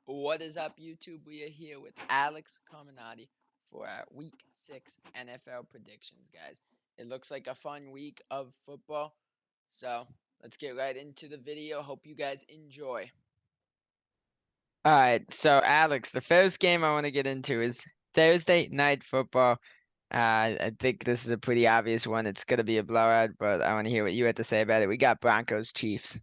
What is up, YouTube? We are here with Alex Carmenaty for our Week 6 NFL predictions, guys. It looks like a fun week of football, so let's get right into the video. Hope you guys enjoy. All right, so Alex, the first game I want to get into is Thursday Night Football. I think this is a pretty obvious one. It's going to be a blowout, but I want to hear what you had to say about it. We got Broncos Chiefs.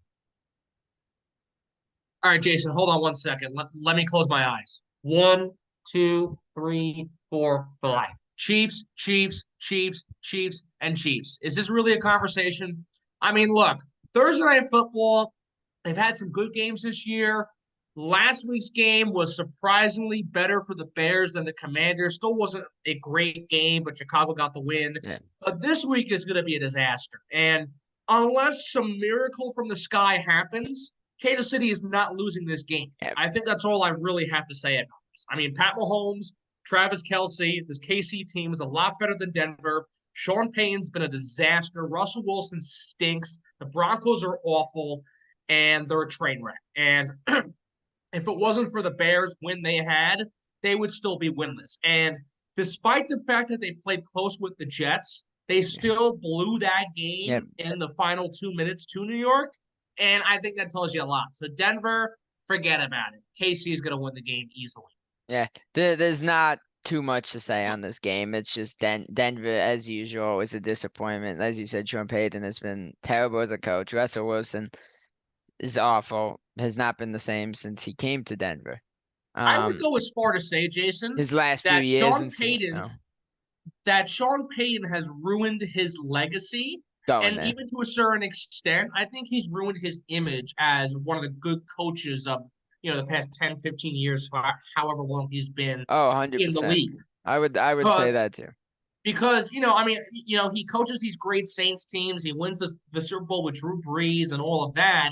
All right, Jason, hold on one second. Let me close my eyes. One, two, three, four, five. Chiefs, Chiefs, Chiefs, Chiefs, and Chiefs. Is this really a conversation? I mean, look, Thursday Night Football, they've had some good games this year. Last week's game was surprisingly better for the Bears than the Commanders. Still wasn't a great game, but Chicago got the win. Yeah. But this week is going to be a disaster. And unless some miracle from the sky happens, Kansas City is not losing this game. Yeah. I think that's all I really have to say about this. I mean, Pat Mahomes, Travis Kelce, this KC team is a lot better than Denver. Sean Payton's been a disaster. Russell Wilson stinks. The Broncos are awful, and they're a train wreck. And if it wasn't for the Bears win they had, they would still be winless. And despite the fact that they played close with the Jets, they still blew that Yep. game in the final 2 minutes to New York. And I think that tells you a lot. So Denver, forget about it. KC is going to win the game easily. Yeah, there's not too much to say on this game. It's just Denver, as usual, was a disappointment. As you said, Sean Payton has been terrible as a coach. Russell Wilson is awful. Has not been the same since he came to Denver. I would Um, go as far to say, Jason, his last few that years Sean in Payton Seattle. that Sean Payton has ruined his legacy. Going And there. even to a certain extent, I think he's ruined his image as one of the good coaches of, the past 10, 15 years, however long he's been Oh, in the 100%. league. I would say Because, that too. he coaches these great Saints teams. He wins the Super Bowl with Drew Brees and all of that.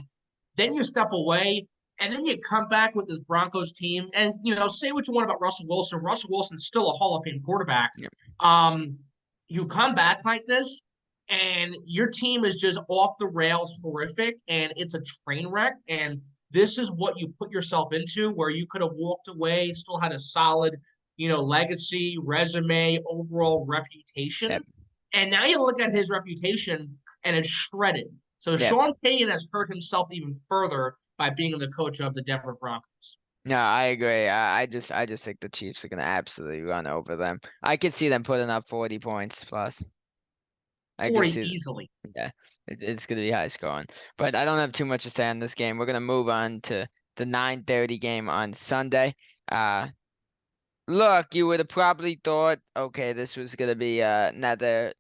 Then you step away, and then you come back with this Broncos team. And, say what you want about Russell Wilson. Russell Wilson's still a Hall of Fame quarterback. Yep. Um, you come back like this, and your team is just off the rails horrific, and it's a train wreck. And this is what you put yourself into, where you could have walked away, still had a solid, legacy, resume, overall reputation. Yep. And now you look at his reputation and it's shredded. So Yep. Sean Payton has hurt himself even further by being the coach of the Denver Broncos. No, I agree. I just think the Chiefs are gonna absolutely run over them. I could see them putting up 40 points plus. I could 40 see. easily. Yeah, it's going to be high scoring. But I don't have too much to say on this game. We're going to move on to the 9:30 game on Sunday. Uh, Look, you would have probably thought, okay, this was going to be another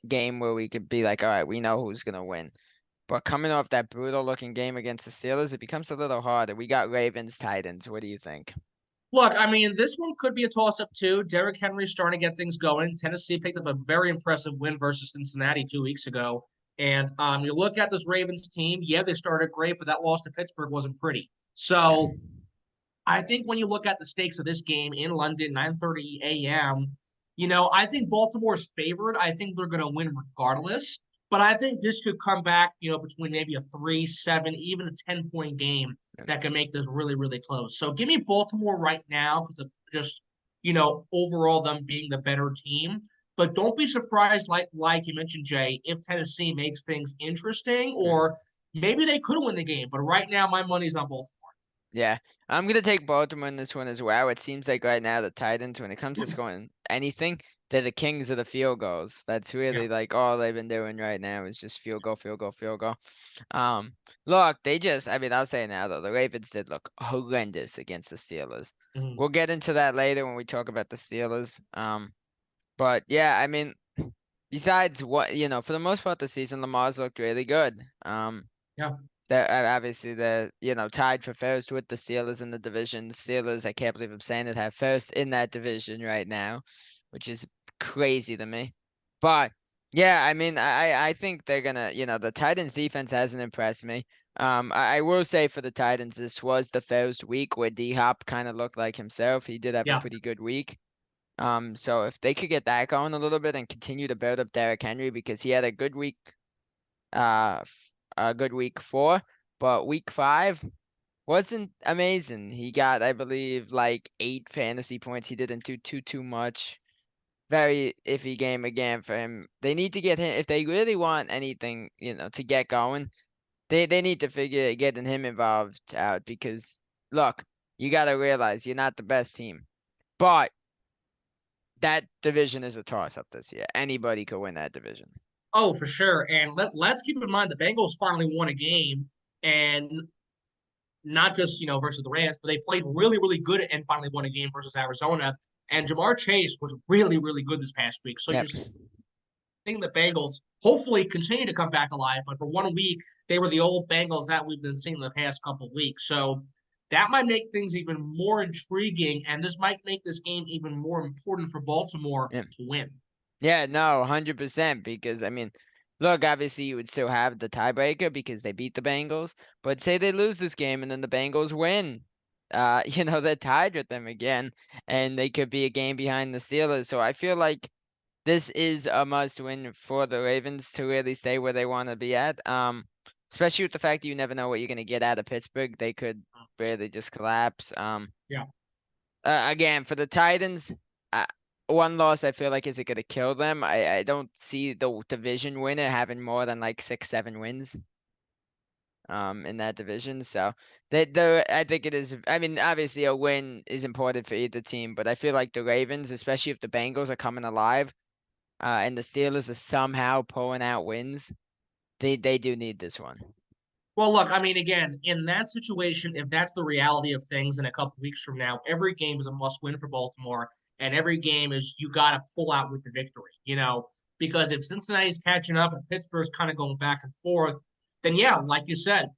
game where we could be like, all right, we know who's going to win. But coming off that brutal looking game against the Steelers, it becomes a little harder. We got Ravens, Titans. What do you think? Look, I mean, this one could be a toss up too. Derrick Henry's starting to get things going. Tennessee picked up a very impressive win versus Cincinnati 2 weeks ago. And you look at this Ravens team, yeah, they started great, but that loss to Pittsburgh wasn't pretty. Yeah. So I think when you look at the stakes of this game in London, 9:30 a.m., I think Baltimore's favored. I think they're going to win regardless. But I think this could come back, between maybe a 3, 7, even a 10-point game that can make this really, really close. So give me Baltimore right now because of just, overall them being the better team. But don't be surprised, like you mentioned, Jay, if Tennessee makes things interesting, Mm. or maybe they could win the game. But right now, my money's on Baltimore. Yeah, I'm gonna take Baltimore in this one as well. It seems like right now the Titans, when it comes to scoring anything, they're the kings of the field goals. That's Yeah. really like all they've been doing right now is just field goal, field goal, field goal. Look, I mean, I'll say it now though, the Ravens did look horrendous against the Steelers. Mhm. We'll get into that later when we talk about the Steelers. But yeah, I mean, besides what, for the most part, the season, Lamar's looked really good. Yeah. They're obviously tied for first with the Steelers in the division. The Steelers, I can't believe I'm saying it, have first in that division right now, which is crazy to me. But yeah, I mean, I think they're gonna, the Titans defense hasn't impressed me. I will say for the Titans, this was the first week where D Hop kind of looked like himself. He did have a Yeah. pretty good week. So if they could get that going a little bit and continue to build up Derrick Henry because he had a good week 4, but week 5, wasn't amazing. He got, I believe, like 8 fantasy points. He didn't do too much. Very iffy game again for him. They need to get him if they really want anything, to get going. They need to figure getting him involved out because look, you got to realize you're not the best team, but that division is a toss up this year. Anybody could win that division. Oh, for sure. And let's keep in mind the Bengals finally won a game, and not just versus the Rams, but they played really, really good and finally won a game versus Arizona. And Jamar Chase was really, really good this past week. So you're Yep. seeing the Bengals hopefully continue to come back alive. But for 1 week, they were the old Bengals that we've been seeing the past couple of weeks. So that might make things even more intriguing, and this might make this game even more important for Baltimore Yep. to win. Yeah, no, 100% because I mean, look, obviously you would still have the tiebreaker because they beat the Bengals, but say they lose this game and then the Bengals win. They're tied with them again and they could be a game behind the Steelers. So I feel like this is a must win for the Ravens to really stay where they want to be at. Especially with the fact that you never know what you're going to get out of Pittsburgh. They could really just collapse. Yeah. Again, for the Titans, uh, one loss I feel like is it going to kill them. I don't see the division winner having more than like 6, 7 wins in that division. So I think it is. I mean, obviously a win is important for either team, but I feel like the Ravens, especially if the Bengals are coming alive, and the Steelers are somehow pulling out wins, they do need this one. Well, look, I mean, again, in that situation, if that's the reality of things in a couple weeks from now, every game is a must win for Baltimore, and every game is you got to pull out with the victory, because if Cincinnati's catching up and Pittsburgh's kind of going back and forth, then yeah, like you said,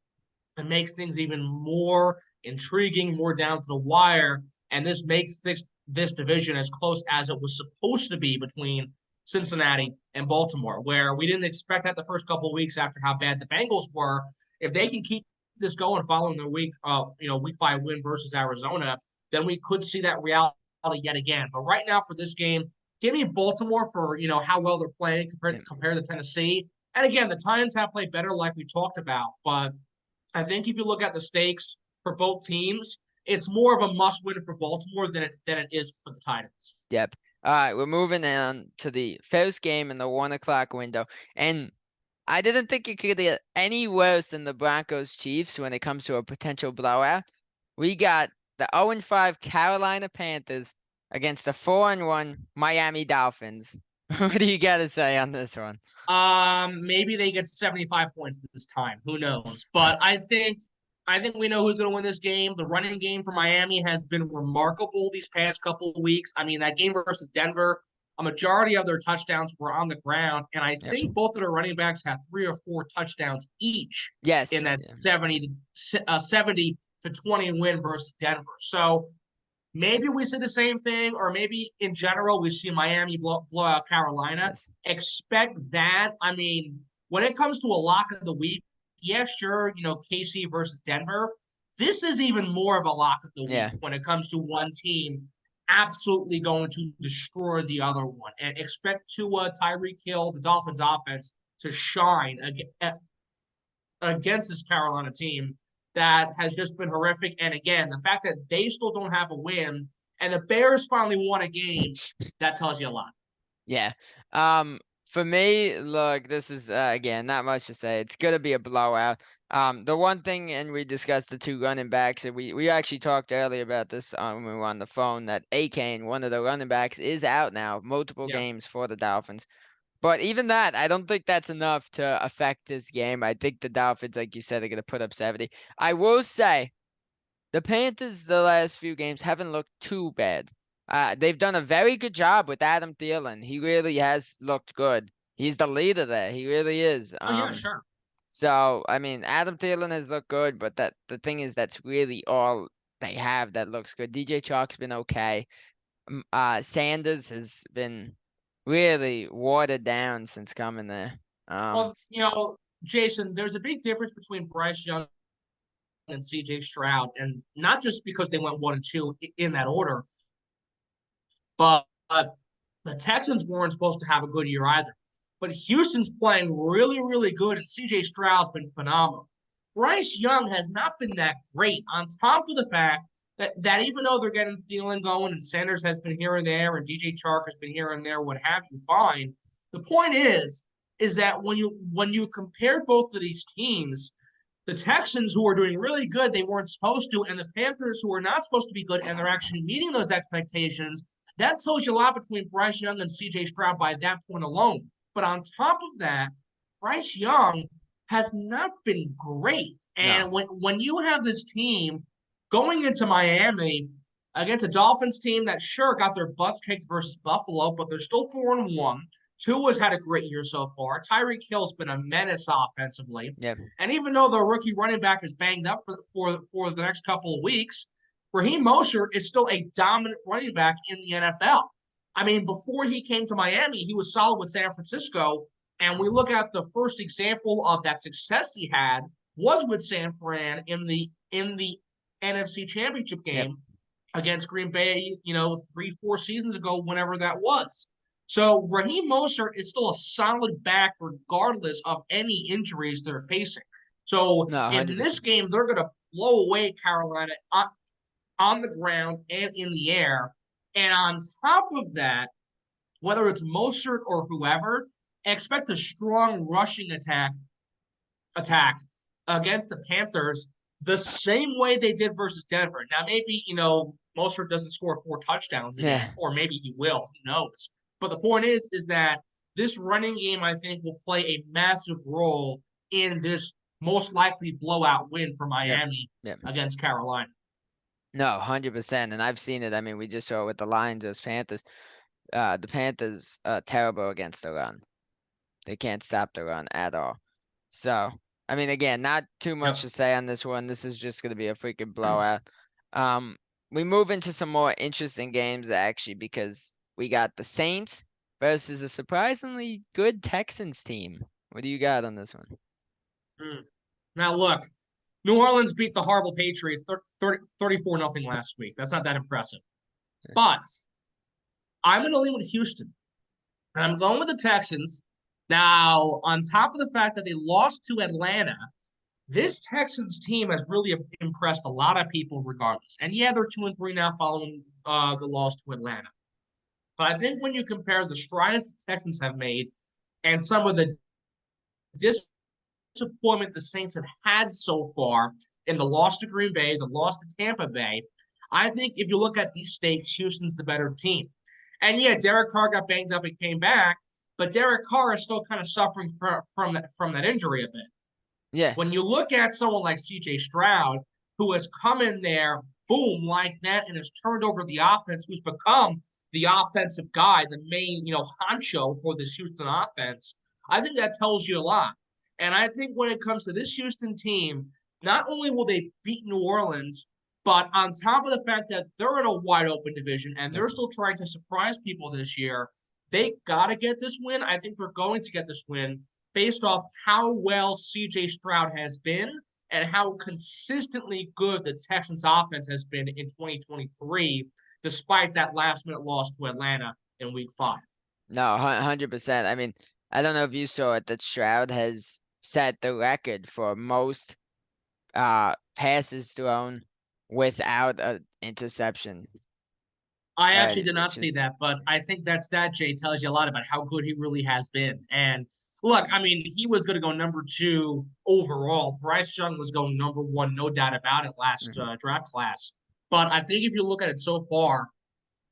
it makes things even more intriguing, more down to the wire, and this makes this division as close as it was supposed to be between Cincinnati and Baltimore, where we didn't expect that the first couple of weeks after how bad the Bengals were. If they can keep this going following their week 5 win versus Arizona, then we could see that reality yet again. But right now for this game, give me Baltimore for how well they're playing Yeah. compared to Tennessee. And again, the Titans have played better, like we talked about. But I think if you look at the stakes for both teams, it's more of a must win for Baltimore than it is for the Titans. Yep. All right, we're moving on to the first game in the 1 o'clock window, and I didn't think it could get any worse than the Broncos Chiefs when it comes to a potential blowout. We got the 0-5 Carolina Panthers against the 4-1 Miami Dolphins. What do you got to say on this one? Maybe they get 75 points this time. Who knows? But I think we know who's going to win this game. The running game for Miami has been remarkable these past couple of weeks. I mean, that game versus Denver, a majority of their touchdowns were on the ground, and I Yep. think both of their running backs have 3 or 4 touchdowns each in Yes. that Yeah. 70 to 20 win versus Denver. So maybe we see the same thing, or maybe in general we see Miami blow out Carolina. Yes. Expect that. I mean, when it comes to a lock of the week, yeah, sure, KC versus Denver. This is even more of a lock of the week Yeah. when it comes to one team absolutely going to destroy the other one. And expect Tyreek Hill, the Dolphins offense, to shine against this Carolina team that has just been horrific. And again, the fact that they still don't have a win and the Bears finally won a game, that tells you a lot. Yeah. For me, look, this is again not much to say. It's gonna be a blowout. The one thing, and we discussed the two running backs, and we actually talked earlier about this when we were on the phone that Akane, one of the running backs, is out now, multiple Yeah. games for the Dolphins. But even that, I don't think that's enough to affect this game. I think the Dolphins, like you said, are gonna put up 70. I will say. The Panthers, the last few games, haven't looked too bad. They've done a very good job with Adam Thielen. He really has looked good. He's the leader there. He really is. Oh yeah, sure. So I mean, Adam Thielen has looked good, but the thing is, that's really all they have that looks good. DJ Chalk's been okay. Sanders has been really watered down since coming there. Well, Jason, there's a big difference between Bryce Young and CJ Stroud, and not just because they went 1 and 2 in that order, but the Texans weren't supposed to have a good year either. But Houston's playing really, really good, and CJ Stroud's been phenomenal. Bryce Young has not been that great, on top of the fact that even though they're getting Thielen going and Sanders has been here and there and DJ Chark has been here and there, what have you, fine. The point is that when you compare both of these teams, the Texans, who are doing really good, they weren't supposed to, and the Panthers, who are not supposed to be good, and they're actually meeting those expectations, that tells you a lot between Bryce Young and CJ Stroud by that point alone. But on top of that, Bryce Young has not been great. No. And when you have this team going into Miami against a Dolphins team that sure got their butts kicked versus Buffalo, but they're still 4-1. Tua's had a great year so far. Tyreek Hill's been a menace offensively. Yeah. And even though the rookie running back is banged up for the next couple of weeks, Raheem Mostert is still a dominant running back in the NFL. I mean, before he came to Miami, he was solid with San Francisco. And we look at the first example of that success he had was with San Fran in the NFC Championship Yep. game against Green Bay, 3-4 seasons ago, whenever that was. So Raheem Mostert is still a solid back regardless of any injuries they're facing. So No, in this 100%. game, they're going to blow away Carolina on the ground and in the air. And on top of that, whether it's Mostert or whoever, expect a strong rushing attack against the Panthers the same way they did versus Denver. Now, maybe, Mostert doesn't score 4 touchdowns again, Yeah. or maybe he will. Who knows? But the point is that this running game, I think, will play a massive role in this most likely blowout win for Yep. Miami Yep. against Carolina. No, 100%. And I've seen it. I mean, we just saw it with the Lions versus Panthers. The Panthers terrible against the run. They can't stop the run at all. So, I mean, again, not too much Yep. to say on this one. This is just going to be a freaking blowout. We move into some more interesting games actually because we got the Saints versus a surprisingly good Texans team. What do you got on this one? Now, look, New Orleans beat the horrible Patriots 34-0 last week. That's not that impressive. But I'm going to lean with Houston. And I'm going with the Texans. Now, on top of the fact that they lost to Atlanta, this Texans team has really impressed a lot of people regardless. And yeah, they're 2-3 now following the loss to Atlanta. But I think when you compare the strides the Texans have made and some of the disappointment the Saints have had so far in the loss to Green Bay, the loss to Tampa Bay, I think if you look at these stakes, Houston's the better team. And yeah, Derek Carr got banged up and came back, but Derek Carr is still kind of suffering from that injury a bit. Yeah. When you look at someone like CJ Stroud, who has come in there, boom, like that, and has turned over the offense, who's become the offensive guy, the main, honcho for this Houston offense, I think that tells you a lot. And I think when it comes to this Houston team, not only will they beat New Orleans, but on top of the fact that they're in a wide open division and they're still trying to surprise people this year, they got to get this win. I think they're going to get this win based off how well CJ Stroud has been and how consistently good the Texans offense has been in 2023, despite that last minute loss to Atlanta in week 5. No, 100%. I mean, I don't know if you saw it that Stroud has set the record for most passes thrown without an interception. I actually did not Which see is that, but I think that stat, Jay, tells you a lot about how good he really has been. And look, I mean, he was going to go number 2 overall. Bryce Young was going number 1, no doubt about it, last draft class. But I think if you look at it so far,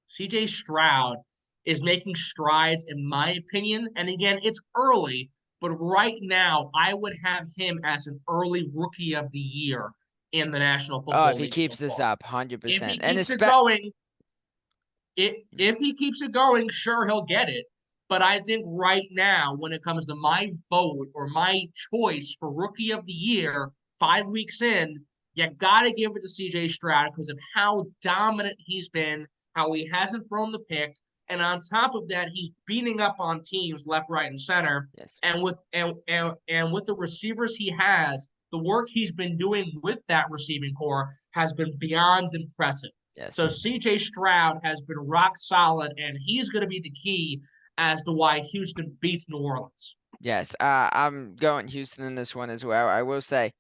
CJ Stroud is making strides, in my opinion. And again, it's early, but right now, I would have him as an early rookie of the year in the National if Football he League so keeps this far. up, If he 100%. And keeps it going, if he keeps it going, sure, he'll get it. But I think right now, when it comes to my vote or my choice for rookie of the year, 5 weeks in, you got to give it to CJ Stroud because of how dominant he's been, how he hasn't thrown the pick. And on top of that, he's beating up on teams left, right, and center. yes. And with the receivers he has, the work he's been doing with that receiving core has been beyond impressive. Yes. So CJ Stroud has been rock solid, and he's going to be the key as to why Houston beats New Orleans. Yes. I'm going Houston in this one as well. I will say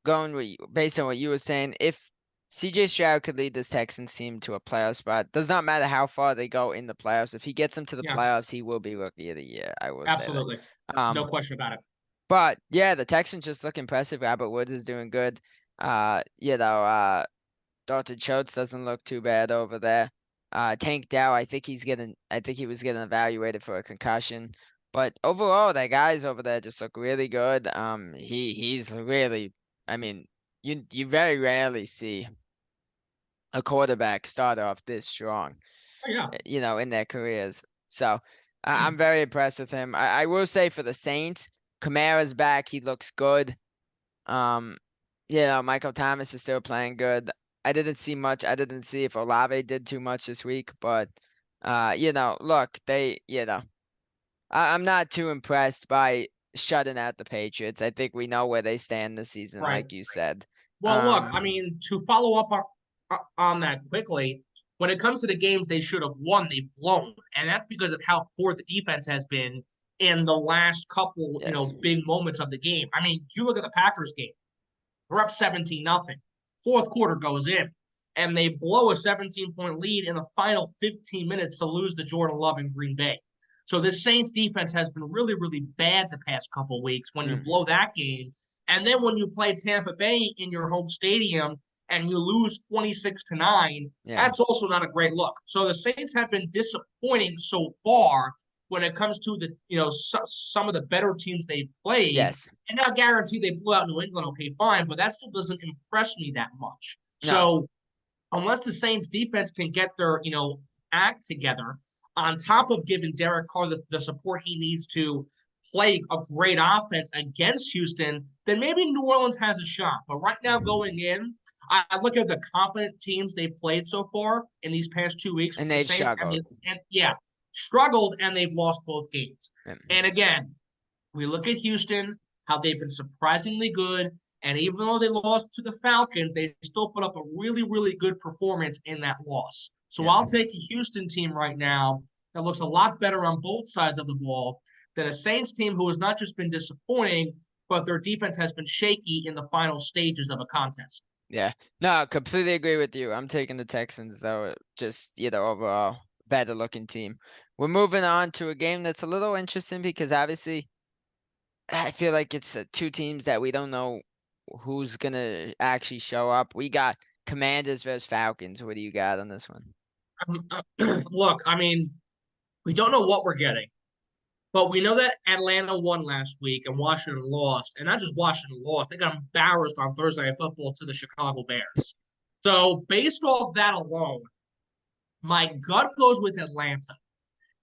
going based on what you were saying, if CJ Stroud could lead this Texans team to a playoff spot, does not matter how far they go in the playoffs. If he gets them to the Yeah, playoffs, he will be Rookie of the Year. I will say that. absolutely. No Um, question about it. but yeah, the Texans just look impressive. Robert Woods is doing good. Dalton Schultz doesn't look too bad over there. Tank Dow, I think he was getting evaluated for a concussion. But overall, that guys over there just look really good. He's really, I mean, you very rarely see a quarterback start off this strong, Oh, yeah. in their careers. So I'm very impressed with him. I will say for the Saints, Kamara's back. He looks good. Um, Michael Thomas is still playing good. I didn't see much. I didn't see if Olave did too much this week, but look, I'm not too impressed by shutting out the Patriots. I think we know where they stand this season, Right. like you said. Well, look, I Um, mean, to follow up on that quickly, when it comes to the games they should have won, they've blown, and that's because of how poor the defense has been in the last couple, yes. big moments of the game. I mean, you look at the Packers game; we're up 17-0. Fourth quarter goes in, and they blow a 17-point lead in the final 15 minutes to lose to Jordan Love in Green Bay. So this Saints defense has been really, really bad the past couple of weeks. When you Mm, blow that game, and then when you play Tampa Bay in your home stadium and you lose 26-9, yeah. that's also not a great look. So the Saints have been disappointing so far when it comes to the some of the better teams they've played. Yes. And now guarantee they blew out New England, okay, fine, but that still doesn't impress me that much. No. So unless the Saints defense can get their, act together, on top of giving Derek Carr the support he needs to play a great offense against Houston, then maybe New Orleans has a shot. But right now, going in, I look at the competent teams they've played so far in these past 2 weeks And for the they've Saints, struggled. and yeah, struggled and they've lost both games. Mm, And again, we look at Houston, how they've been surprisingly good. And even though they lost to the Falcons, they still put up a really, really good performance in that loss. So yeah. I'll take a Houston team right now that looks a lot better on both sides of the ball than a Saints team who has not just been disappointing, but their defense has been shaky in the final stages of a contest. Yeah. No, completely agree with you. I'm taking the Texans though. Just, overall better looking team. We're moving on to a game that's a little interesting because obviously I feel like it's two teams that we don't know who's gonna actually show up. We got Commanders versus Falcons. What do you got on this one? Look, I mean, we don't know what we're getting. But we know that Atlanta won last week and Washington lost. And not just Washington lost, they got embarrassed on Thursday Night Football to the Chicago Bears. So, based off that alone, my gut goes with Atlanta.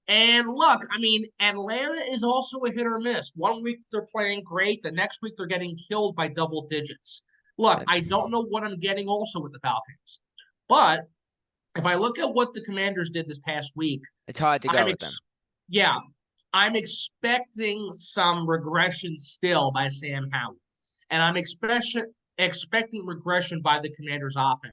And look, I mean, Atlanta is also a hit or miss. One week they're playing great, the next week they're getting killed by double digits. Look, Yeah. I don't know what I'm getting also with the Falcons. But if I look at what the Commanders did this past week, It's hard to go I'm with them. ex- yeah, I'm expecting some regression still by Sam Howell, and I'm expecting regression by the Commanders' offense,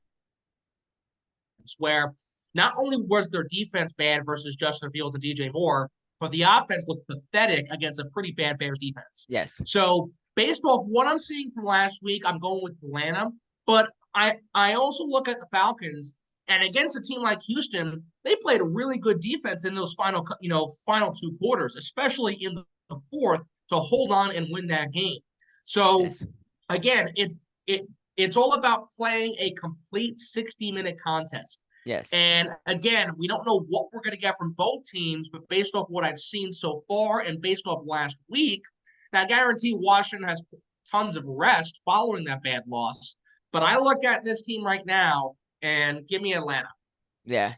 where not only was their defense bad versus Justin Fields and DJ Moore, but the offense looked pathetic against a pretty bad Bears defense. Yes. So based off what I'm seeing from last week, I'm going with Atlanta, but I also look at the Falcons. And against a team like Houston, they played a really good defense in those final 2 quarters, especially in the fourth, to hold on and win that game. So Yes. again, it's all about playing a complete 60-minute contest. Yes. And again, we don't know what we're going to get from both teams, but based off what I've seen so far and based off last week, I guarantee Washington has tons of rest following that bad loss. But I look at this team right now and give me Atlanta. Yeah.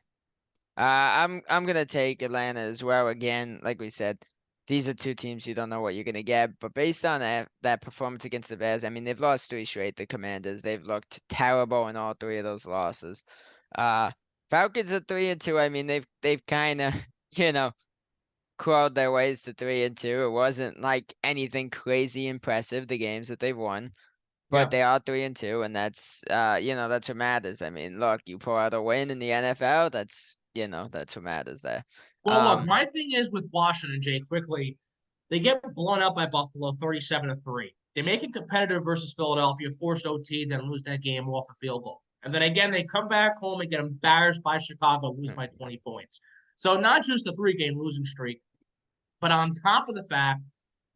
I'm gonna take Atlanta as well. Again, like we said, these are two teams you don't know what you're gonna get. But based on that performance against the Bears, I mean they've lost three straight. The Commanders, they've looked terrible in all three of those losses. Uh, Falcons are 3-2. I mean they've kind of you know crawled their ways to 3-2. It wasn't like anything crazy impressive the games that they've won. But Yeah. they are 3-2, and that's what matters. I mean, look, you pull out a win in the NFL, that's what matters there. Well, look, Um, my thing is with Washington, Jay, quickly, they get blown out by Buffalo 37-3. They make it competitive versus Philadelphia, forced OT, then lose that game off a field goal. And then again, they come back home and get embarrassed by Chicago, lose by 20 points. So not just the 3-game losing streak, but on top of the fact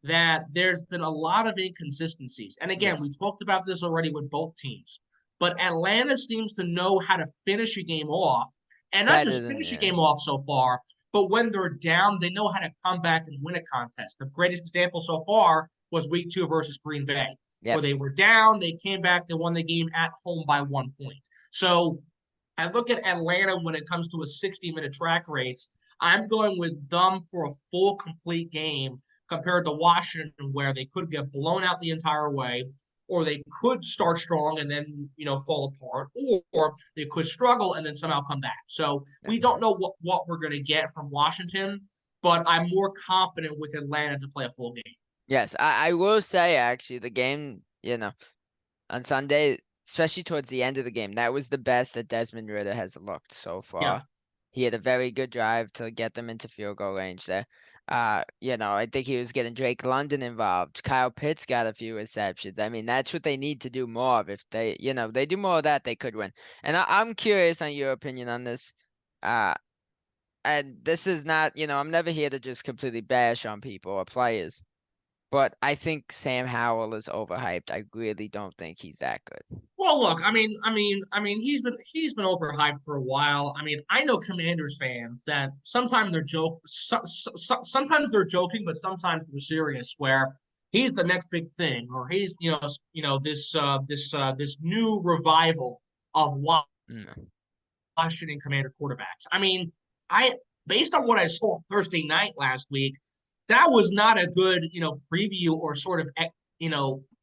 that there's been a lot of inconsistencies. And again, Yes. we talked about this already with both teams. But Atlanta seems to know how to finish a game off, and not Better just than, finish a yeah. game off so far, but when they're down, they know how to come back and win a contest. The greatest example so far was week 2 versus Green Bay, where Yep. they were down, they came back, they won the game at home by 1 point. So I look at Atlanta when it comes to a 60-minute track race. I'm going with them for a full, complete game compared to Washington, where they could get blown out the entire way, or they could start strong and then fall apart, or they could struggle and then somehow come back. So we don't know what we're going to get from Washington, but I'm more confident with Atlanta to play a full game. Yes, I will say actually the game, on Sunday, especially towards the end of the game, that was the best that Desmond Ridder has looked so Yeah. far. He had a very good drive to get them into field goal range there. I think he was getting Drake London involved. Kyle Pitts got a few receptions. I mean, that's what they need to do more of. If they do more of that, they could win. And I'm curious on your opinion on this. Uh, and this is not, I'm never here to just completely bash on people or players. But I think Sam Howell is overhyped. I really don't think he's that good. Well, look, he's been overhyped for a while. I mean, I know Commanders fans that sometimes they're joking, but sometimes they're serious. Where he's the next big thing, or he's this new revival of Mm. Washington Commander quarterbacks. I mean, I based on what I saw Thursday night last week, that was not a good preview or sort of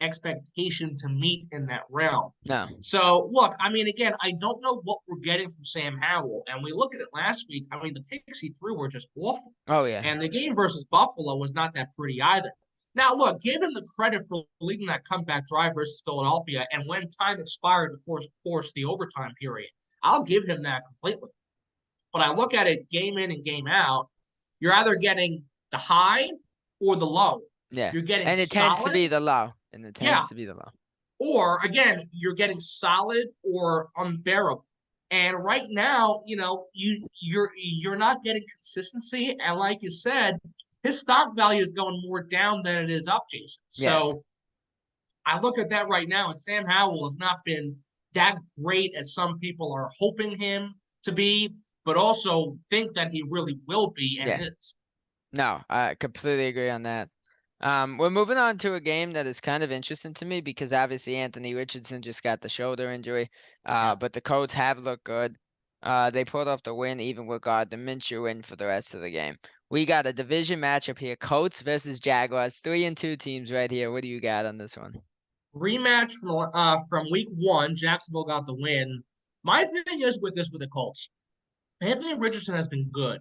expectation to meet in that realm. No. So look, I mean, again, I don't know what we're getting from Sam Howell, and we look at it last week. I mean, the picks he threw were just awful, Oh yeah. and the game versus Buffalo was not that pretty either. Now, look, give him the credit for leading that comeback drive versus Philadelphia, and when time expired to force the overtime period, I'll give him that completely. But I look at it game in and game out, you're either getting the high or the low. Yeah. You're getting And it tends to solid, be the low. And it yeah, tends to be the low. or again, you're getting solid or unbearable. And right now, you're not getting consistency. And like you said, his stock value is going more down than it is up, Jason. Yes. So I look at that right now, and Sam Howell has not been that great as some people are hoping him to be, but also think that he really will be and Yeah. is. No, I completely agree on that. We're moving on to a game that is kind of interesting to me because obviously Anthony Richardson just got the shoulder injury. Yeah. But the Colts have looked good. They pulled off the win even with Gardner Minshew in for the rest of the game. We got a division matchup here, Colts versus Jaguars, 3-2 teams right here. What do you got on this one? Rematch from week 1, Jacksonville got the win. My thing is with the Colts. Anthony Richardson has been good,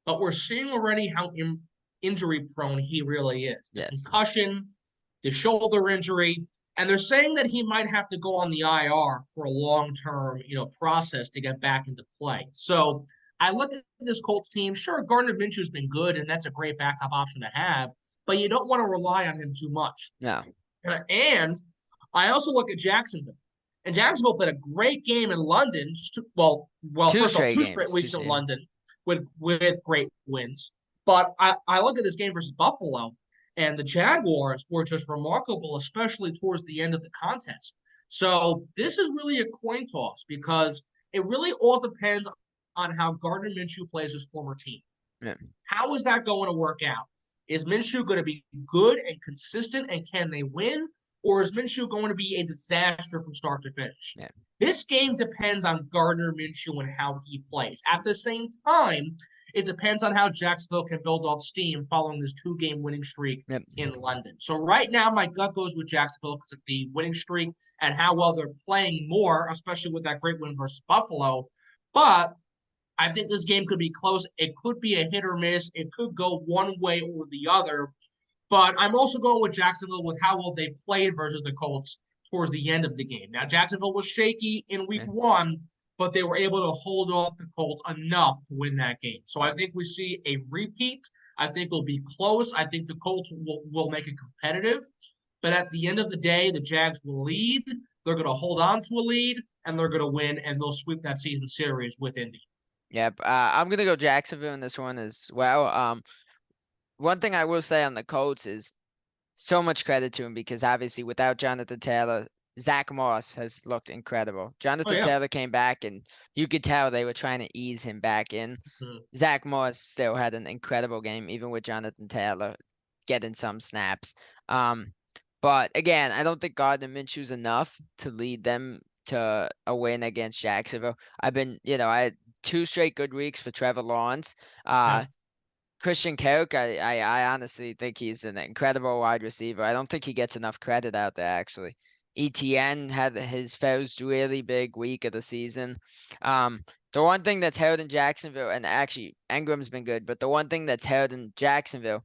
but we're seeing already how injury prone he really is. The Yes. concussion, the shoulder injury, and they're saying that he might have to go on the IR for a long-term, process to get back into play. So I look at this Colts team. Sure, Gardner Minshew's been good, and that's a great backup option to have, but you don't want to rely on him too much. No. And I also look at Jacksonville. And Jacksonville played a great game in London. Two First of all, straight 2 straight games. weeks in London with great wins. But I look at this game versus Buffalo, and the Jaguars were just remarkable, especially towards the end of the contest. So this is really a coin toss because it really all depends on how Gardner Minshew plays his former team. Yeah. How is that going to work out? Is Minshew going to be good and consistent, and can they win? Or is Minshew going to be a disaster from start to finish? Yeah. This game depends on Gardner Minshew and how he plays. At the same time, it depends on how Jacksonville can build off steam following this 2-game winning streak Yep. in London. So right now, my gut goes with Jacksonville because of the winning streak and how well they're playing more, especially with that great win versus Buffalo. But I think this game could be close. It could be a hit or miss. It could go one way or the other. But I'm also going with Jacksonville with how well they played versus the Colts towards the end of the game. Now, Jacksonville was shaky in week Yeah. 1, but they were able to hold off the Colts enough to win that game. So I think we see a repeat. I think it'll be close. I think the Colts will make it competitive. But at the end of the day, the Jags will lead. They're going to hold on to a lead, and they're going to win, and they'll sweep that season series with Indy. Yep. I'm gonna go Jacksonville in this one as well. One thing I will say on the Colts is so much credit to him because obviously without Jonathan Taylor, Zach Moss has looked incredible. Oh, Jonathan yeah. Taylor came back and you could tell they were trying to ease him back in. Mhm. Zach Moss still had an incredible game, even with Jonathan Taylor getting some snaps. Um, but again, I don't think Gardner Minshew's enough to lead them to a win against Jacksonville. I had 2 straight good weeks for Trevor Lawrence. Yeah. Christian Kirk, I honestly think he's an incredible wide receiver. I don't think he gets enough credit out there, actually. ETN had his first really big week of the season. The one thing that's held in Jacksonville, and actually Engram's been good, but the one thing that's held in Jacksonville,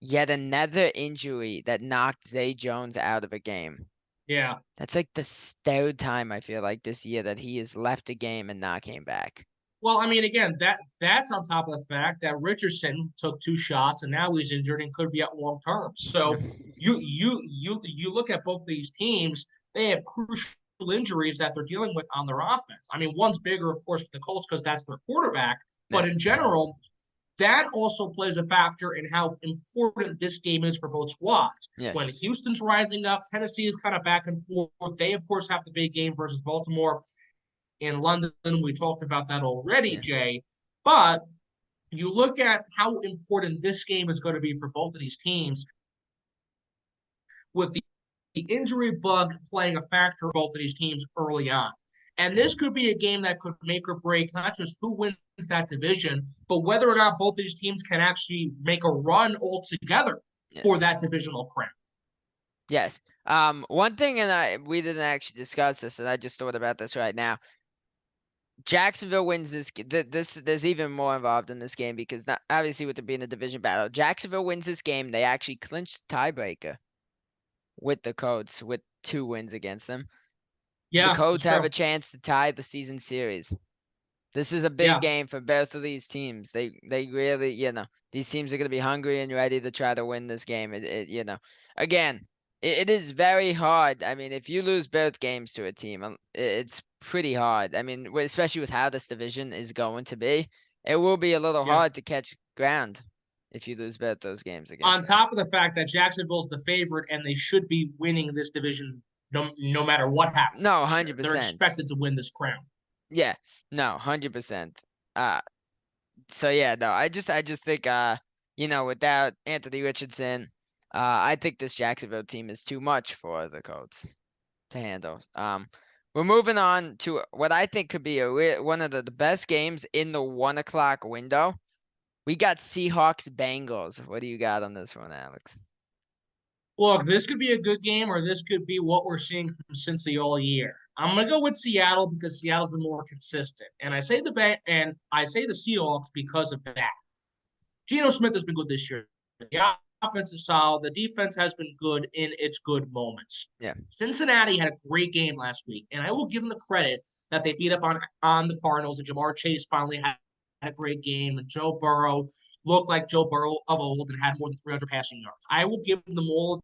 yet another injury that knocked Zay Jones out of a game. Yeah. That's like the third time I feel like this year that he has left a game and not came back. Well, I mean, again, that's on top of the fact that Richardson took 2 shots and now he's injured and could be out long term. So you look at both these teams, they have crucial injuries that they're dealing with on their offense. I mean, one's bigger, of course, for the Colts because that's their quarterback, Yeah. but in general, that also plays a factor in how important this game is for both squads. Yes. When Houston's rising up, Tennessee is kind of back and forth. They, of course, have the big game versus Baltimore in London. We talked about that already, Yeah. Jay. But you look at how important this game is going to be for both of these teams with the injury bug playing a factor for both of these teams early on. And this could be a game that could make or break not just who wins that division, but whether or not both of these teams can actually make a run altogether for Yes. that divisional crown. Yes. One thing, and we didn't actually discuss this, and I just thought about this right now. Jacksonville wins this. There's even more involved in this game because not obviously with it being a division battle. Jacksonville wins this game. They actually clinched the tiebreaker with the Colts with 2 wins against them. The Yeah, Colts that's have a true. chance to tie the season series. This is a big Yeah, game for both of these teams. They really, these teams are going to be hungry and ready to try to win this game. Again, it is very hard. I mean, if you lose both games to a team, it's pretty hard. I mean, especially with how this division is going to be, it will be a little yeah. hard to catch ground if you lose both those games On against them. top of the fact that Jacksonville's the favorite and they should be winning this division no matter what happens No, this year. They're 100%. expected to win this crown. Yeah, no, 100%. Uh, So yeah, no, I just think without Anthony Richardson, I think this Jacksonville team is too much for the Colts to handle. We're moving on to what I think could be one of the best games in the 1 o'clock window. We got Seahawks Bengals. What do you got on this one, Alex? Look, this could be a good game, or this could be what we're seeing from Cincy all year. I'm gonna go with Seattle because Seattle's been more consistent, and I say the Seahawks because of that. Geno Smith has been good this year. The offense is solid. The defense has been good in its good moments. Yeah. Cincinnati had a great game last week, and I will give them the credit that they beat up on the Cardinals. And Jamar Chase finally had a great game, and Joe Burrow looked like Joe Burrow of old and had more than 300 passing yards. I will give them all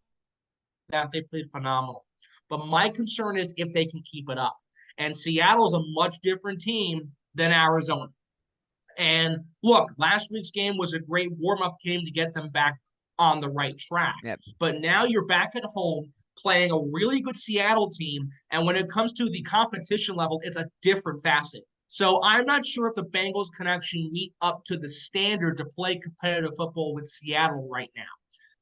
that. They played phenomenal. But my concern is if they can keep it up. And Seattle's a much different team than Arizona. And look, last week's game was a great warm up game to get them back on the right track. Yep. But now you're back at home playing a really good Seattle team. And when it comes to the competition level, it's a different facet. So I'm not sure if the Bengals can actually meet up to the standard to play competitive football with Seattle right now.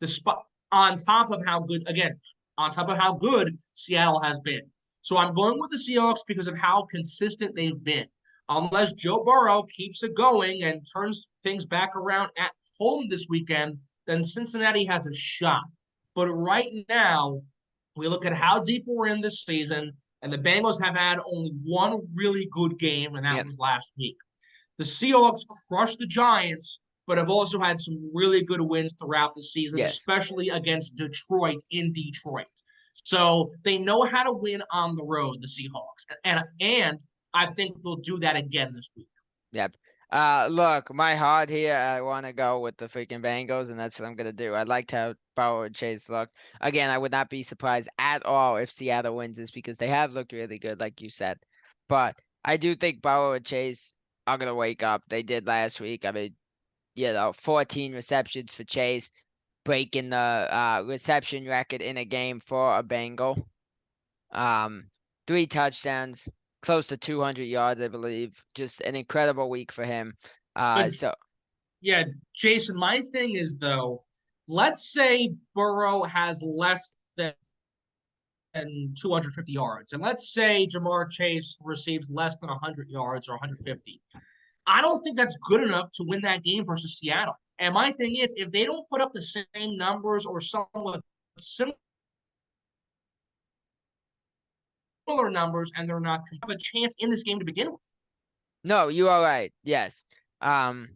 The spot on top of how good, again, on top of how good Seattle has been. So I'm going with the Seahawks because of how consistent they've been. Unless Joe Burrow keeps it going and turns things back around at home this weekend, then Cincinnati has a shot. But right now, we look at how deep we're in this season, and the Bengals have had only one really good game, and that Yep. was last week. The Seahawks crushed the Giants, but have also had some really good wins throughout the season, Yes. especially against Detroit in Detroit. So they know how to win on the road, the Seahawks. And I think they'll do that again this week. Yep. Look, my heart here, I want to go with the freaking Bengals, and that's what I'm gonna do. I liked how Burrow and Chase looked. Again, I would not be surprised at all if Seattle wins this because they have looked really good, like you said. But I do think Burrow and Chase are gonna wake up. They did last week. I mean, 14 receptions for Chase, breaking the reception record in a game for a Bengal. Um, 3 touchdowns, close to 200 yards, I believe. Just an incredible week for him. But So yeah, Jason, my thing is though, let's say Burrow has less than 250 yards, and let's say Jamar Chase receives less than 100 yards or 150. I don't think that's good enough to win that game versus Seattle. And my thing is, if they don't put up the same numbers or somewhat similar numbers, and they're not have a chance in this game to begin with. no, you are right. Yes. Um,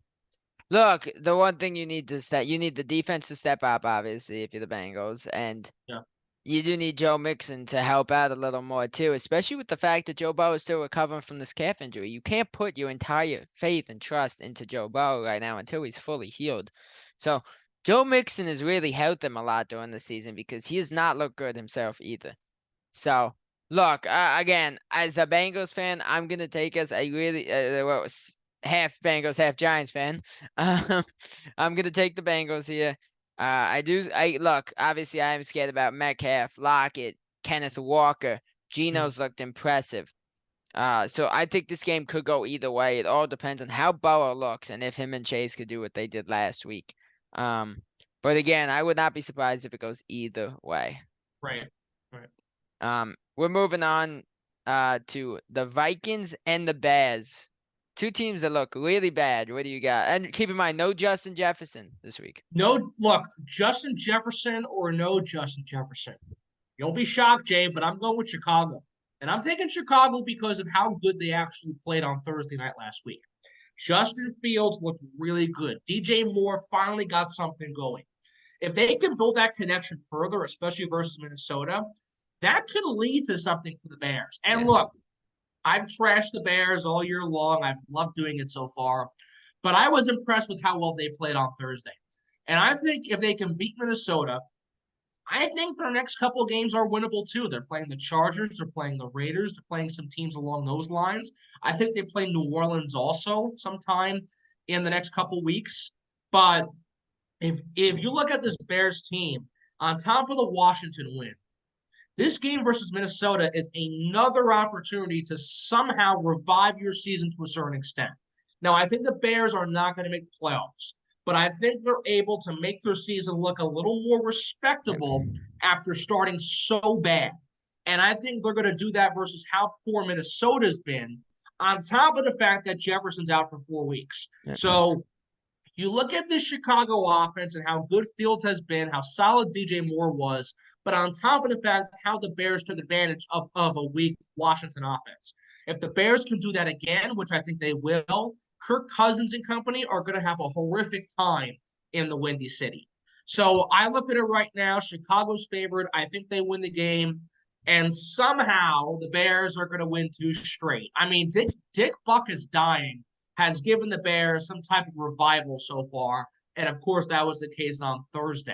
Look, the one thing you need the defense to step up, obviously, if you're the Bengals, and Yeah. you do need Joe Mixon to help out a little more too, especially with the fact that Joe Burrow is still recovering from this calf injury. You can't put your entire faith and trust into Joe Burrow right now until he's fully healed. So Joe Mixon has really helped them a lot during the season because he has not looked good himself either. So look, again, as a Bengals fan, I'm gonna take us. I really, half Bengals, half Giants fan. Um, I'm gonna take the Bengals here. I do. I look. Obviously, I am scared about Metcalf, Lockett, Kenneth Walker. Mm. Geno's looked impressive. So I think this game could go either way. It all depends on how Burrow looks and if him and Chase could do what they did last week. Um, but again, I would not be surprised if it goes either way. Right. Right. We're moving on to the Vikings and the Bears. Two teams that look really bad. What do you got? And keep in mind, no Justin Jefferson this week. No, look, Justin Jefferson or no Justin Jefferson. You'll be shocked, Jay, but I'm going with Chicago. And I'm taking Chicago because of how good they actually played on Thursday night last week. Justin Fields looked really good. DJ Moore finally got something going. If they can build that connection further, especially versus Minnesota, that could lead to something for the Bears. And Yeah. look, I've trashed the Bears all year long. I've loved doing it so far. But I was impressed with how well they played on Thursday. And I think if they can beat Minnesota, I think their next couple of games are winnable too. They're playing the Chargers, they're playing the Raiders, they're playing some teams along those lines. I think they play New Orleans also sometime in the next couple of weeks. But if you look at this Bears team, on top of the Washington win, this game versus Minnesota is another opportunity to somehow revive your season to a certain extent. Now, I think the Bears are not going to make the playoffs, but I think they're able to make their season look a little more Yeah. respectable after starting so bad. And I think they're going to do that versus how poor Minnesota's been, on top of the fact that Jefferson's out for 4 weeks. Yeah. So you look at this Chicago offense and how good Fields has been, how solid DJ Moore was, but on top of the fact how the Bears took advantage of a weak Washington offense. If the Bears can do that again, which I think they will, Kirk Cousins and company are going to have a horrific time in the Windy City. Yes. So I look at it right now. Chicago's favored. I think they win the game. And somehow the Bears are going to win 2 straight. I mean, Dick Buck is dying has given the Bears some type of revival so far. And of course, that was the case on Thursday.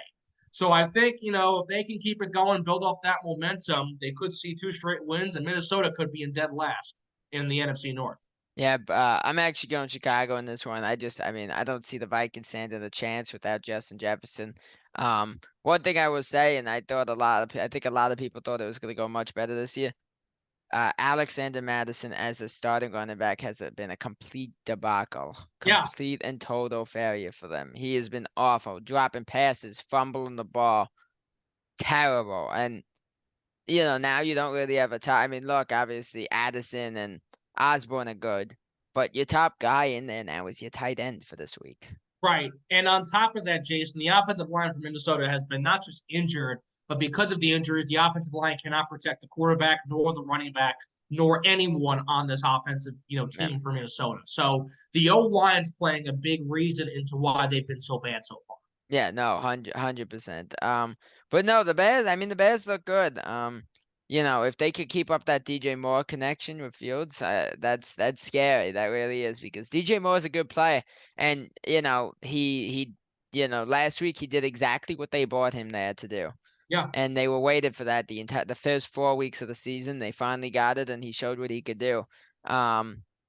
So I think, if they can keep it going, build off that momentum, they could see 2 straight wins, and Minnesota could be in dead last in the NFC North. Yeah, I'm actually going Chicago in this one. I mean, I don't see the Vikings standing a chance without Justin Jefferson. One thing I will say, and I think a lot of people thought it was going to go much better this year. Alexander Madison as a starting running back has been a complete debacle, Yeah, complete and total failure for them. He has been awful, dropping passes, fumbling the ball, terrible. And now you don't really have a top. I mean, look, obviously Addison and Osborne are good, but your top guy in there now is your tight end for this week. right. And on top of that, Jason, the offensive line for Minnesota has been not just injured, but because of the injuries, the offensive line cannot protect the quarterback nor the running back nor anyone on this offensive, Yeah, team for Minnesota. So the O line's playing a big reason into why they've been so bad so far. yeah, no, 100%. But no, the Bears. I mean, the Bears look good. if they could keep up that DJ Moore connection with Fields, that's scary. That really is because DJ Moore is a good player, and last week he did exactly what they brought him there to do. Yeah. And they were waited for that the first 4 weeks of the season. They finally got it, and he showed what he could do.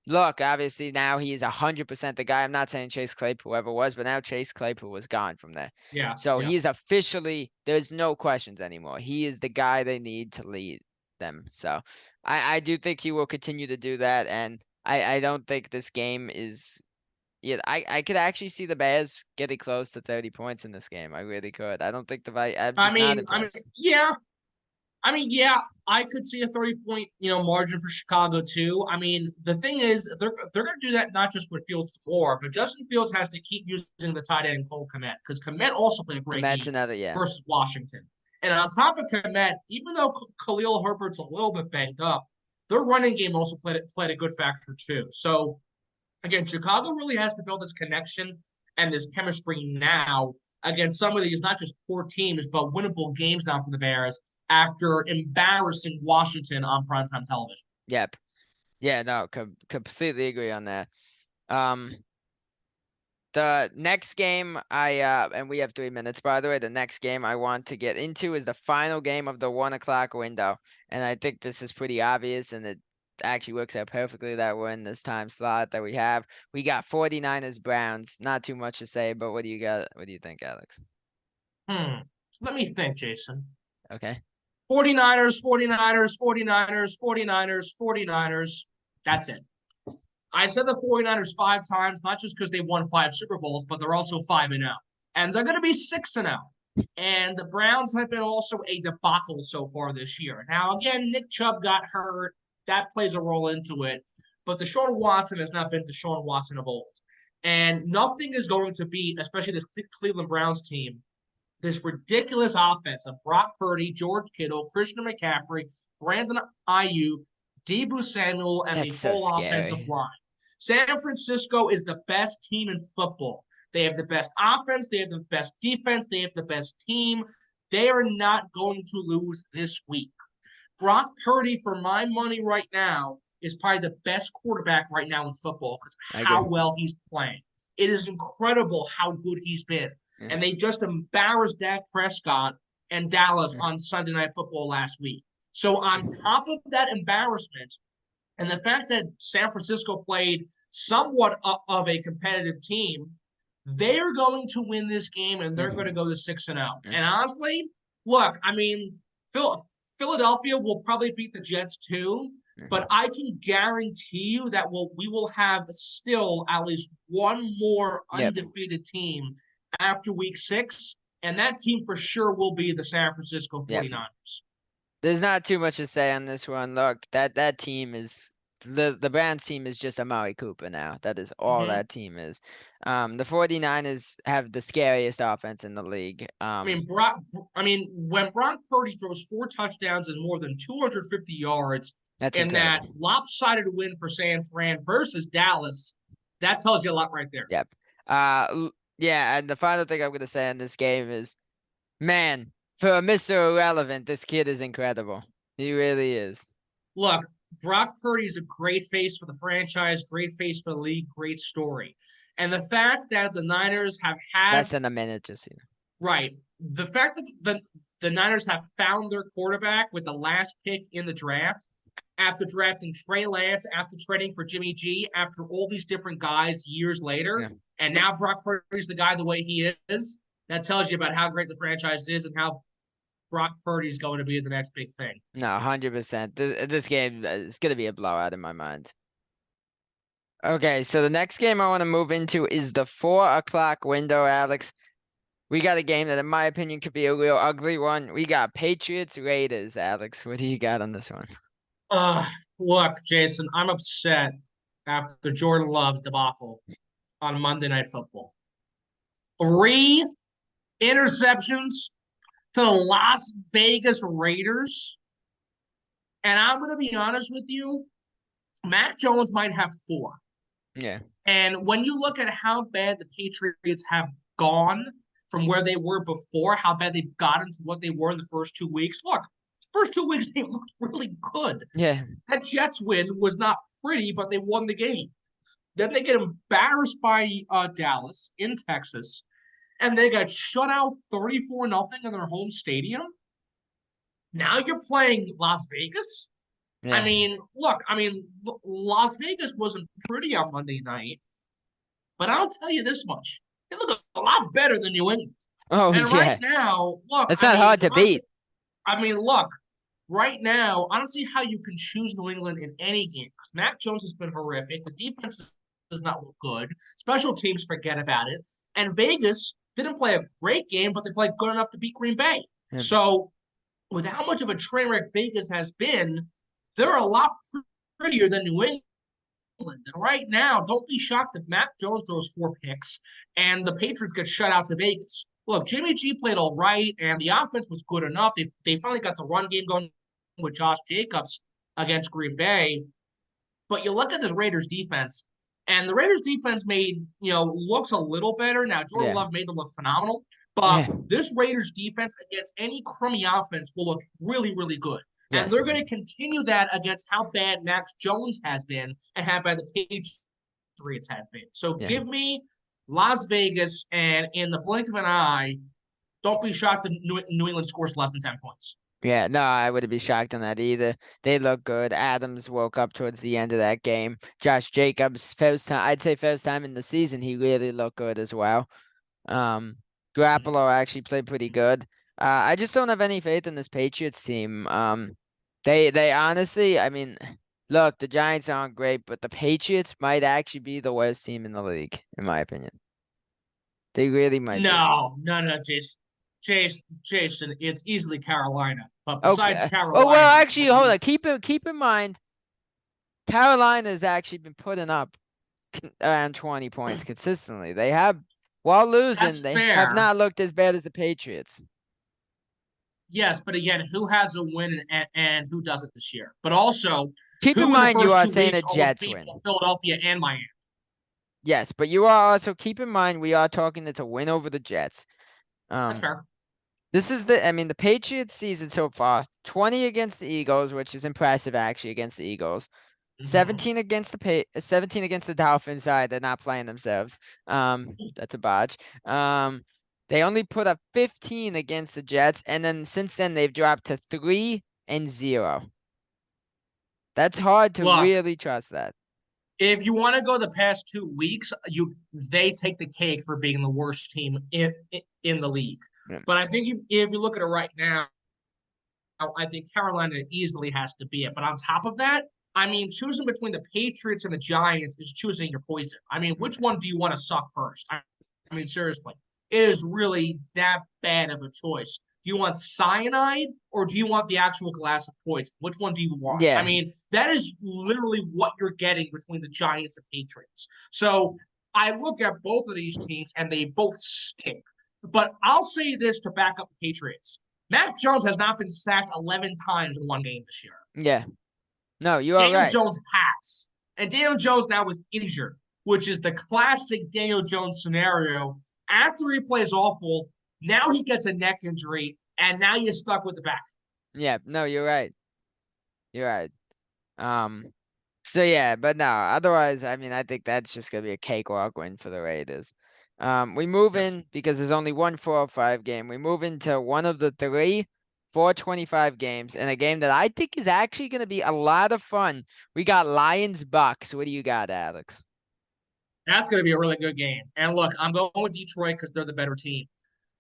Look, obviously now he is 100% the guy. I'm not saying Chase Claypool ever was, but now Chase Claypool was gone from there. Yeah. So Yeah. he is officially, there's no questions anymore. He is the guy they need to lead them. So I do think he will continue to do that, and I don't think this game is. Yeah, I could actually see the Bears getting close to 30 points in this game. I really could. I don't think I'm I just not mean, I mean, impressed. yeah. I mean, yeah, I could see a 30-point, margin for Chicago too. I mean, the thing is, they're going to do that not just with Fields more, but Justin Fields has to keep using the tight end Cole Kmet because Kmet also played a great Komet's game another, yeah. versus Washington. And on top of Kmet, even though Khalil Herbert's a little bit banged up, their running game also played a good factor too. So again, Chicago really has to build this connection and this chemistry now against some of these not just poor teams but winnable games now for the Bears after embarrassing Washington on primetime television. Yep. Yeah, no, completely agree on that. Um, the next game and we have 3 minutes by the way. The next game I want to get into is the final game of the 1 o'clock window, and I think this is pretty obvious, and it actually works out perfectly that we're in this time slot that we have. We got 49ers Browns. Not too much to say, but what do you got? What do you think, Alex? Let me think, Jason. Okay. 49ers, 49ers, 49ers, 49ers, 49ers. That's it. I said the 49ers 5 times, not just because they won 5 Super Bowls, but they're also 5-0. And they're going to be 6-0. And the Browns have been also a debacle so far this year. Now, again, Nick Chubb got hurt. That plays a role into it. But Deshaun Watson has not been Deshaun Watson of old. And nothing is going to beat, especially this Cleveland Browns team, this ridiculous offense of Brock Purdy, George Kittle, Christian McCaffrey, Brandon Ayuk, Deebo Samuel, and That's the so whole offensive scary. line. San Francisco is the best team in football. They have the best offense. They have the best defense. They have the best team. They are not going to lose this week. Brock Purdy, for my money right now, is probably the best quarterback right now in football because I how agree. well he's playing. It is incredible how good he's been. Yeah. And they just embarrassed Dak Prescott and Dallas Yeah. on Sunday Night Football last week. So, on top of that embarrassment, and the fact that San Francisco played somewhat of a competitive team, they are going to win this game and they're Yeah. going to go to 6-0. Yeah. And honestly, look, I mean, Philadelphia will probably beat the Jets too, but I can guarantee you that we will have still at least one more Yep. undefeated team after week 6, and that team for sure will be the San Francisco Yep. 49ers. There's not too much to say on this one. Look, that team is the Browns team is just Amari Cooper now. That is all Mm-hmm. that team is. The 49ers have the scariest offense in the league. When Brock Purdy throws 4 touchdowns and more than 250 yards That's in that incredible. lopsided win for San Fran versus Dallas, that tells you a lot right there. Yep. Yeah, and the final thing I'm gonna say in this game is, man, for Mr. Irrelevant, this kid is incredible. He really is. Look, Brock Purdy is a great face for the franchise, great face for the league, great story. And the fact that the Niners have had Less than a minute, just right, the fact that the Niners have found their quarterback with the last pick in the draft after drafting Trey Lance, after trading for Jimmy G, after all these different guys years later, yeah. and now Brock Purdy's the guy the way he is. That tells you about how great the franchise is and how Brock Purdy's going to be the next big thing. No, 100%. This game is gonna be a blowout in my mind. Okay, so the next game I want to move into is the 4 o'clock window, Alex. We got a game that, in my opinion, could be a real ugly one. We got Patriots Raiders, Alex. What do you got on this one? Uh, Look, Jason, I'm upset after Jordan Love's debacle on Monday Night Football. 3 interceptions to the Las Vegas Raiders. And I'm going to be honest with you, Mac Jones might have 4. Yeah. And when you look at how bad the Patriots have gone from where they were before, how bad they've gotten to what they were in the first 2 weeks, look, first 2 weeks they looked really good. Yeah. That Jets win was not pretty, but they won the game. Then they get embarrassed by Dallas in Texas, and they got shut out 34-0 in their home stadium. Now you're playing Las Vegas. I Yeah. mean, look, Las Vegas wasn't pretty on Monday night, but I'll tell you this much: they look a lot better than New England. Oh And right yeah. now, look, It's not hard to beat. look, right now, I don't see how you can choose New England in any game because Mac Jones has been horrific. The defense does not look good. Special teams forget about it. And Vegas didn't play a great game, but they played good enough to beat Green Bay. Yeah. So, with how much of a train wreck Vegas has been, they're a lot prettier than New England. And right now, don't be shocked if Mac Jones throws 4 picks and the Patriots get shut out to Vegas. Look, Jimmy G played all right, and the offense was good enough. They finally got the run game going with Josh Jacobs against Green Bay. But you look at this Raiders defense, and the Raiders defense made, looks a little better. Now, Jordan Yeah. Love made them look phenomenal. But Yeah. this Raiders defense against any crummy offense will look really, really good. And Yes. they're going to continue that against how bad Max Jones has been and how bad the Patriots have been. So Yeah. give me Las Vegas, and in the blink of an eye, don't be shocked if New England scores less than 10 points. Yeah, no, I wouldn't be shocked on that either. They look good. Adams woke up towards the end of that game. Josh Jacobs, I'd say first time in the season, he really looked good as well. Garoppolo actually played pretty good. I just don't have any faith in this Patriots team. They honestly, I mean, look, the Giants aren't great, but the Patriots might actually be the worst team in the league, in my opinion. They really might be. No, Jason, it's easily Carolina. But besides Okay. Oh well, Carolina, actually, hold on. Keep in mind, Carolina's actually been putting up around 20 points consistently. They have, while losing, that's they have fair. not looked as bad as the Patriots. Yes, but again, who has a win and who doesn't this year? But also, Keep in who in the mind, you first are two saying a weeks almost Jets beat win. Philadelphia and Miami? Yes, but you are also keep in mind we are talking it's a win over the Jets. That's fair. This is the Patriots season so far, 20 against the Eagles, which is impressive actually against the Eagles. Mm-hmm. 17 against the Dolphins. Sorry, they're not playing themselves. That's a botch. They only put up 15 against the Jets, and then since then they've dropped to 3-0. That's hard to Look, really trust that. if you want to go the past 2 weeks, they take the cake for being the worst team in the league. Yeah. But I think if you look at it right now, I think Carolina easily has to be it. But on top of that, choosing between the Patriots and the Giants is choosing your poison. Which one do you want to suck first? Seriously, it is really that bad of a choice. Do you want cyanide or do you want the actual glass of poison? Which one do you want? Yeah. That is literally what you're getting between the Giants and Patriots. So I look at both of these teams and they both stink. But I'll say this to back up the Patriots. Mac Jones has not been sacked 11 times in one game this year. Yeah. No, you are Daniel right. Jones has. And Daniel Jones now is injured, which is the classic Daniel Jones scenario. After he plays awful, now he gets a neck injury, and now you're stuck with the back. Yeah, no, you're right. You're right. Um, so yeah, but no, otherwise, I think that's just gonna be a cakewalk win for the Raiders. We move Yes. in because there's only one 4-5 game. We move into one of the three 425 games and a game that I think is actually gonna be a lot of fun. We got Lions Bucks. What do you got, Alex? That's going to be a really good game. And look, I'm going with Detroit because they're the better team.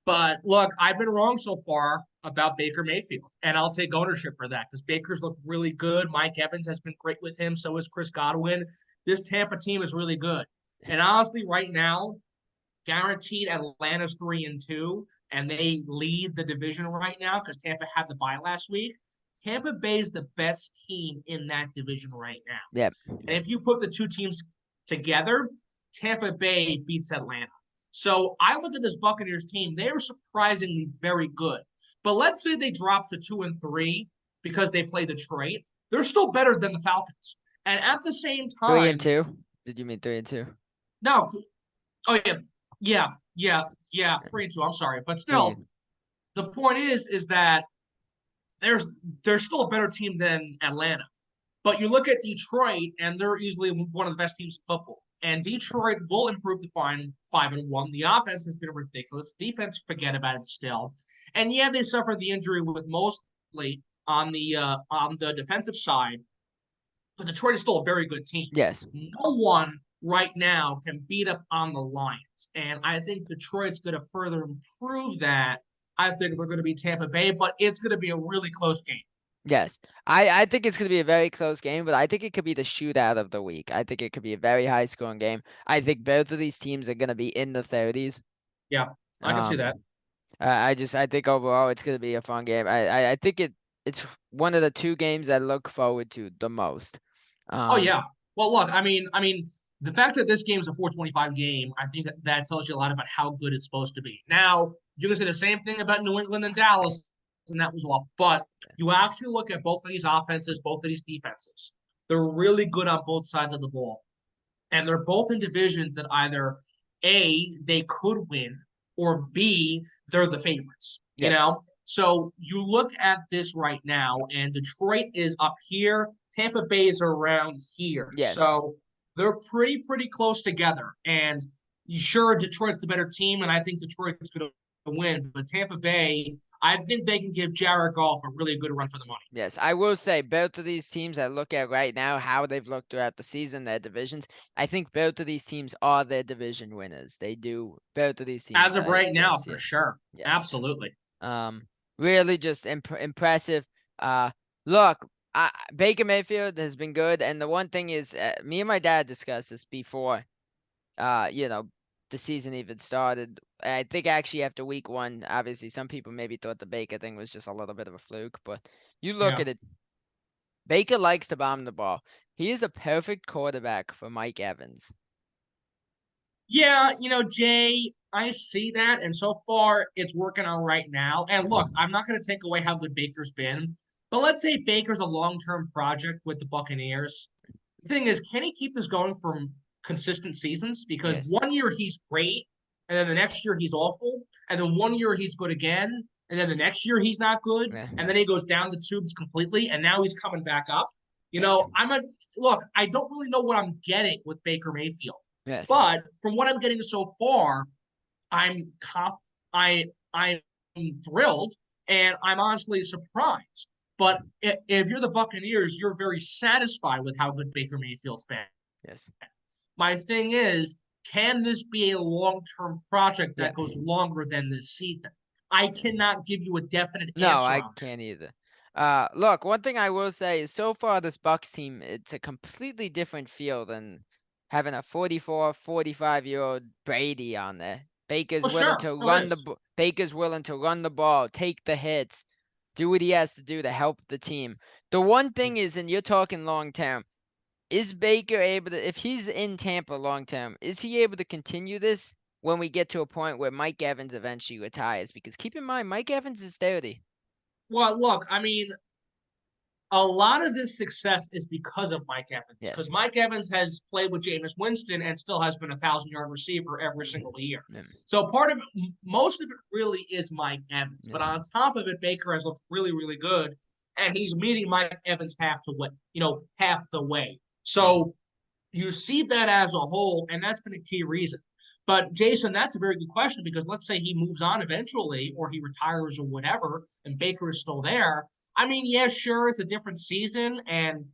But look, I've been wrong so far about Baker Mayfield, and I'll take ownership for that because Baker's looked really good. Mike Evans has been great with him. So is Chris Godwin. This Tampa team is really good. And honestly, right now, guaranteed Atlanta's 3-2, and they lead the division right now because Tampa had the bye last week. Tampa Bay is the best team in that division right now. Yep. And if you put the two teams together, Tampa Bay beats Atlanta. So I look at this Buccaneers team; they are surprisingly very good. But let's say they drop to 2-3 because they play Detroit. They're still better than the Falcons. And at the same Three and time, two. Did you mean 3-2? no, oh yeah, 3-2. I'm sorry, but Three. still, the point is that there's there's still a better team than Atlanta. But you look at Detroit, and they're easily one of the best teams in football. And Detroit will improve to find 5-1. The offense has been ridiculous. Defense, forget about it still. And yeah, they suffered the injury with mostly on the defensive side, but Detroit is still a very good team. Yes. No one right now can beat up on the Lions, and I think Detroit's going to further improve that. I think they're going to be Tampa Bay, but it's going to be a really close game. Yes. I think it's going to be a very close game, but I think it could be the shootout of the week. I think it could be a very high scoring game. I think both of these teams are going to be in the 30s. Yeah, I can see Um, that. I think overall it's going to be a fun game. I think it's one of the two games I look forward to the most. Oh Um, yeah. Well, look, I mean, the fact that this game's a 425 game, I think that tells you a lot about how good it's supposed to be. Now, you can say the same thing about New England and Dallas, and that was off. But you actually look at both of these offenses, both of these defenses. They're really good on both sides of the ball. And they're both in divisions that either A, they could win, or B, they're the favorites. You yep. know? So you look at this right now, and Detroit is up here, Tampa Bay is around here. Yes. So they're pretty close together. And sure, Detroit's the better team, and I think Detroit's going to win. But Tampa Bay, I think they can give Jared Goff a really good run for the money. Yes, I will say both of these teams I look at right now, how they've looked throughout the season, their divisions. I think both of these teams are their division winners. They do. Both of these teams. As of right now, Yes, for yes, sure. yes. Absolutely. Really just impressive. Uh, look, Baker Mayfield has been good, and the one thing is, me and my dad discussed this before. You know, the season even started. I think actually after week 1, obviously some people maybe thought the Baker thing was just a little bit of a fluke, but you look Yeah. at it. Baker likes to bomb the ball. He is a perfect quarterback for Mike Evans. Yeah, Jay, I see that, and so far it's working out right now. And look, I'm not going to take away how good Baker's been, but let's say Baker's a long-term project with the Buccaneers. The thing is, can he keep this going for consistent seasons? Because Yes. one year he's great, and then the next year he's awful, and then one year he's good again, and then the next year he's not good, Yeah. and then he goes down the tubes completely, and now he's coming back up. Yes. Look, I don't really know what I'm getting with Baker Mayfield. Yes. But from what I'm getting so far, I'm comp- I'm thrilled, and I'm honestly surprised. But if you're the Buccaneers, you're very satisfied with how good Baker Mayfield's been. Yes. My thing is, can this be a long-term project Yeah. that goes longer than this season? I cannot give you a definite No, answer I on that. can't either. Look, one thing I will say is so far this Bucks team, it's a completely different feel than having a 44, 45-year-old Brady on there. Oh, sure. Oh, it is. Baker's willing to run the ball, take the hits, do what he has to do to help the team. The one Yeah. thing is, and you're talking long term, is Baker able to, if he's in Tampa long term, is he able to continue this when we get to a point where Mike Evans eventually retires? Because keep in mind, Mike Evans is 30. Well, look, I mean, a lot of this success is because of Mike Evans, because Yes. Mike Evans has played with Jameis Winston and still has been a 1,000-yard receiver every single year. Yeah. So part of it, most of it really is Mike Evans. Yeah. But on top of it, Baker has looked really good, and he's meeting Mike Evans half the way. Yeah. So you see that as a whole, and that's been a key reason. But Jason, that's a very good question because let's say he moves on eventually, or he retires or whatever, and Baker is still there. I mean, yeah, sure, it's a different season, and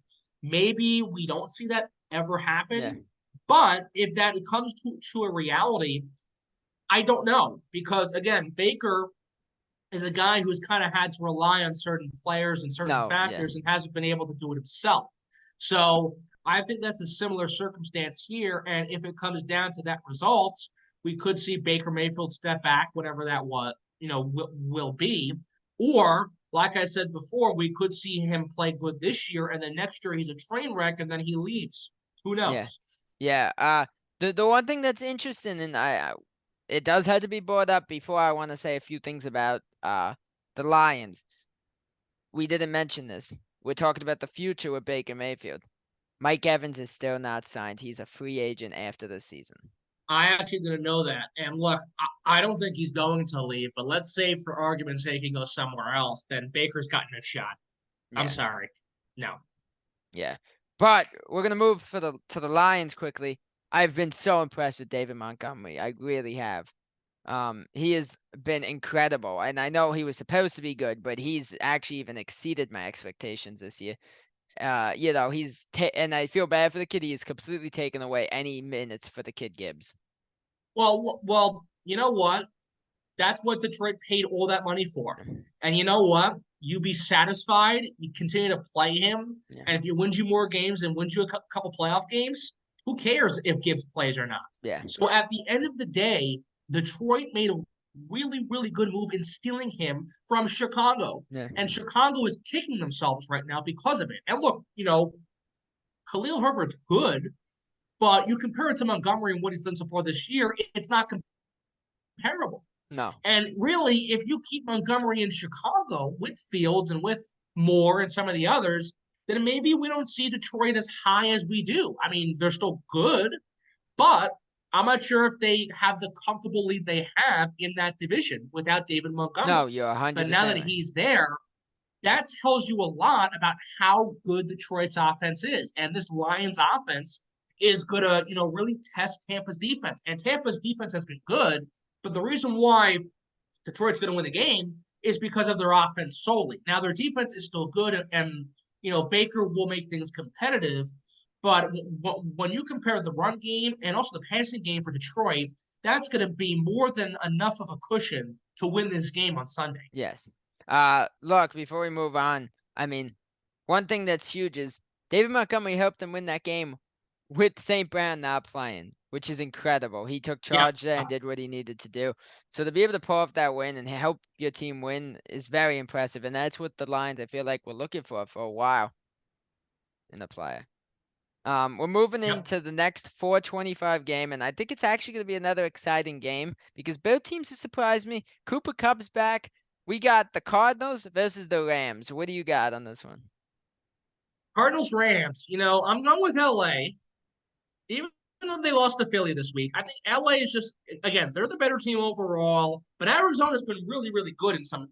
maybe we don't see that ever Yeah. happen. But if that comes to a reality, I don't know because again, Baker is a guy who's kind of had to rely on certain players and certain No, yeah. factors and hasn't been able to do it himself. So I think that's a similar circumstance here. And if it comes down to that result, we could see Baker Mayfield step back, whatever that will be. Or, like I said before, we could see him play good this year, and then next year he's a train wreck, and then he leaves. Who Yeah. knows? Yeah. The one thing that's interesting, and it does have to be brought up before I want to say a few things about the Lions. We didn't mention this. We're talking about the future with Baker Mayfield. Mike Evans is still not signed. He's a free agent after this season. I actually didn't know that. And look, I don't think he's going to leave, but let's say for argument's sake he goes somewhere else, then Baker's gotten a shot. I'm Yeah, sorry. No. yeah. But we're gonna move for the to the Lions quickly. I've been so impressed with David Montgomery. I really have. He has been incredible, and I know he was supposed to be good, but he's actually even exceeded my expectations this year. And I feel bad for the kid. He has completely taken away any minutes for the kid Gibbs. Well, you know what? That's what Detroit paid all that money for. And you know what? You be satisfied. You continue to play him. Yeah, And if he wins you more games and wins you a couple playoff games, who cares if Gibbs plays or not? yeah, So at the end of the day, Detroit made a really, really good move in stealing him from Chicago. yeah. And Chicago is kicking themselves right now because of it. And look, Khalil Herbert's good, but you compare it to Montgomery and what he's done so far this year, it's not comparable. No, And really, if you keep Montgomery in Chicago with Fields and with Moore and some of the others, then maybe we don't see Detroit as high as we do. I mean, they're still good, but I'm not sure if they have the comfortable lead they have in that division without David no, Montgomery. you're a hundred But now percent that right. he's there, that tells you a lot about how good Detroit's offense is. And this Lions offense is going to, really test Tampa's defense. And Tampa's defense has been good, but the reason why Detroit's going to win the game is because of their offense solely. Now their defense is still good, and Baker will make things competitive. But when you compare the run game and also the passing game for Detroit, that's going to be more than enough of a cushion to win this game on Sunday. Yes. Look, before we move on, I mean, one thing that's huge is David Montgomery helped them win that game with St. Brown not playing, which is incredible. He took Yeah, charge there and did what he needed to do. So to be able to pull off that win and help your team win is very impressive, and that's what the Lions I feel like we're looking for a while in a player. We're moving yeah. into the next 425 game, and I think it's actually going to be another exciting game because both teams have surprised me. Cooper Kupp's back. We got the Cardinals versus the Rams. What do you got on this one? Cardinals Rams. I'm going with LA. Even though they lost to Philly this week, I think LA is just again they're the better team overall. But Arizona's been really, really good in some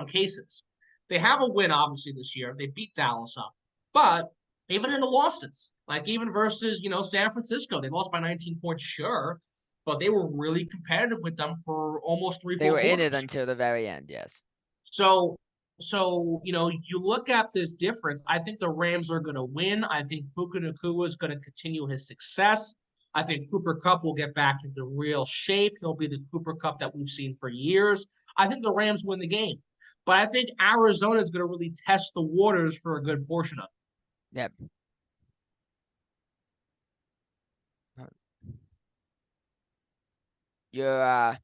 cases. They have a win obviously this year. They beat Dallas up, but even in the losses, like even versus San Francisco, they lost by 19 points, sure, but they were really competitive with them for almost three, They four were in it quarters. until the very end, yes. So, you look at this difference. I think the Rams are going to win. I think Puka Nakua is going to continue his success. I think Cooper Kupp will get back into real shape. He'll be the Cooper Kupp that we've seen for years. I think the Rams win the game, but I think Arizona is going to really test the waters for a good portion of it. Yep. Your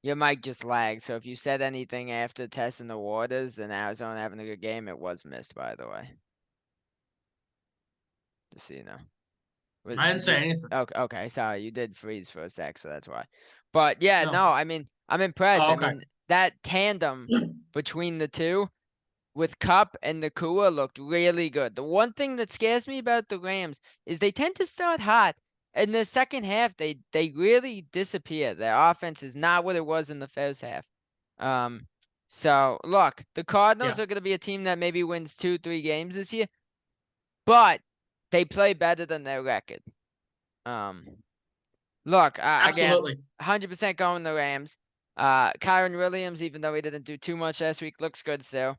your mic just lagged, so if you said anything after testing the waters and Arizona having a good game, it was missed, by the way. Just so you know. I didn't Did say you? anything. Okay, okay, sorry, you did freeze for a sec, so that's why. But yeah, No. no, I mean, I'm impressed. Oh, I okay. mean, that tandem between the two with Cup and Nakua looked really good. The one thing that scares me about the Rams is they tend to start hot. In the second half, they really disappear. Their offense is not what it was in the first half. Um, so look, the Yeah. Cardinals are going to be a team that maybe wins 2, 3 games this year, but they play better than their record. Um, Look, again, Absolutely. 100% going the Rams. Kyron Williams, even though he didn't do too much last week, looks good still.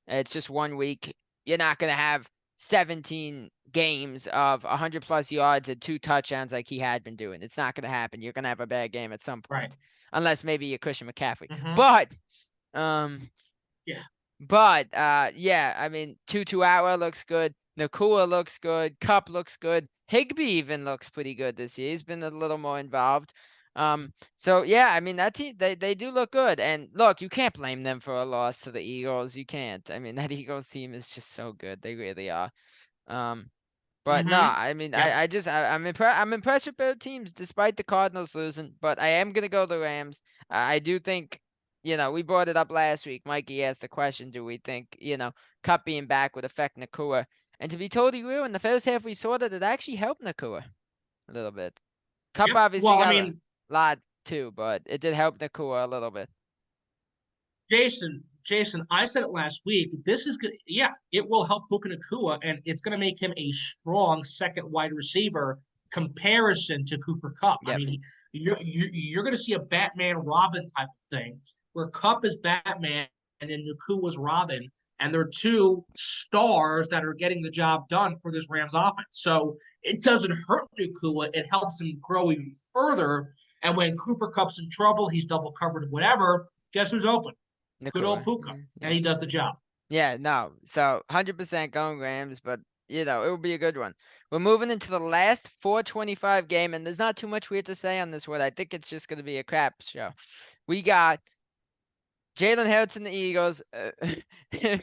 It's just 1 week. You're not going to have 17 games of 100 plus yards and 2 touchdowns like he had been doing. It's not going to happen. You're going to have a bad game at some Right. point, unless maybe you're Christian McCaffrey. Mm-hmm. But, um, Yeah. yeah, I mean, Tutu Atwell looks good. Nakua looks good. Cup looks good. Higby even looks pretty good this year. He's been a little more involved. So yeah, I mean that team they do look good. And look, you can't blame them for a loss to the Eagles. You can't. I mean that Eagles team is just so good. They really are. Um, but no, Mm-hmm. I mean, Yeah. I'm impressed with both teams despite the Cardinals losing. But I am gonna go the Rams. I do think, we brought it up last week. Mikey asked the question, do we think, Cup being back would affect Nakua? And to be totally real, in the first half we saw that it actually helped Nakua a little bit. Cup Yep. obviously Well, I got a mean, lot too, but it did help Nakua a little bit. Jason, I said it last week. This is good. Yeah, it will help Puka Nakua, and it's going to make him a strong second wide receiver comparison to Cooper Cup. I Yep. mean, you're going to see a Batman Robin type of thing where Cup is Batman and then Nakua is Robin, and they're two stars that are getting the job done for this Rams offense. So it doesn't hurt Nakua; it helps him grow even further. And when Cooper Cup's in trouble, he's double covered, whatever. Guess who's open? Good old Nakua. Puka, and Yeah. he does the job. Yeah, no. So 100% going Rams, but it will be a good one. We're moving into the last 425 game, and there's not too much we have to say on this one. I think it's just going to be a crap show. We got Jalen Hurts and the Eagles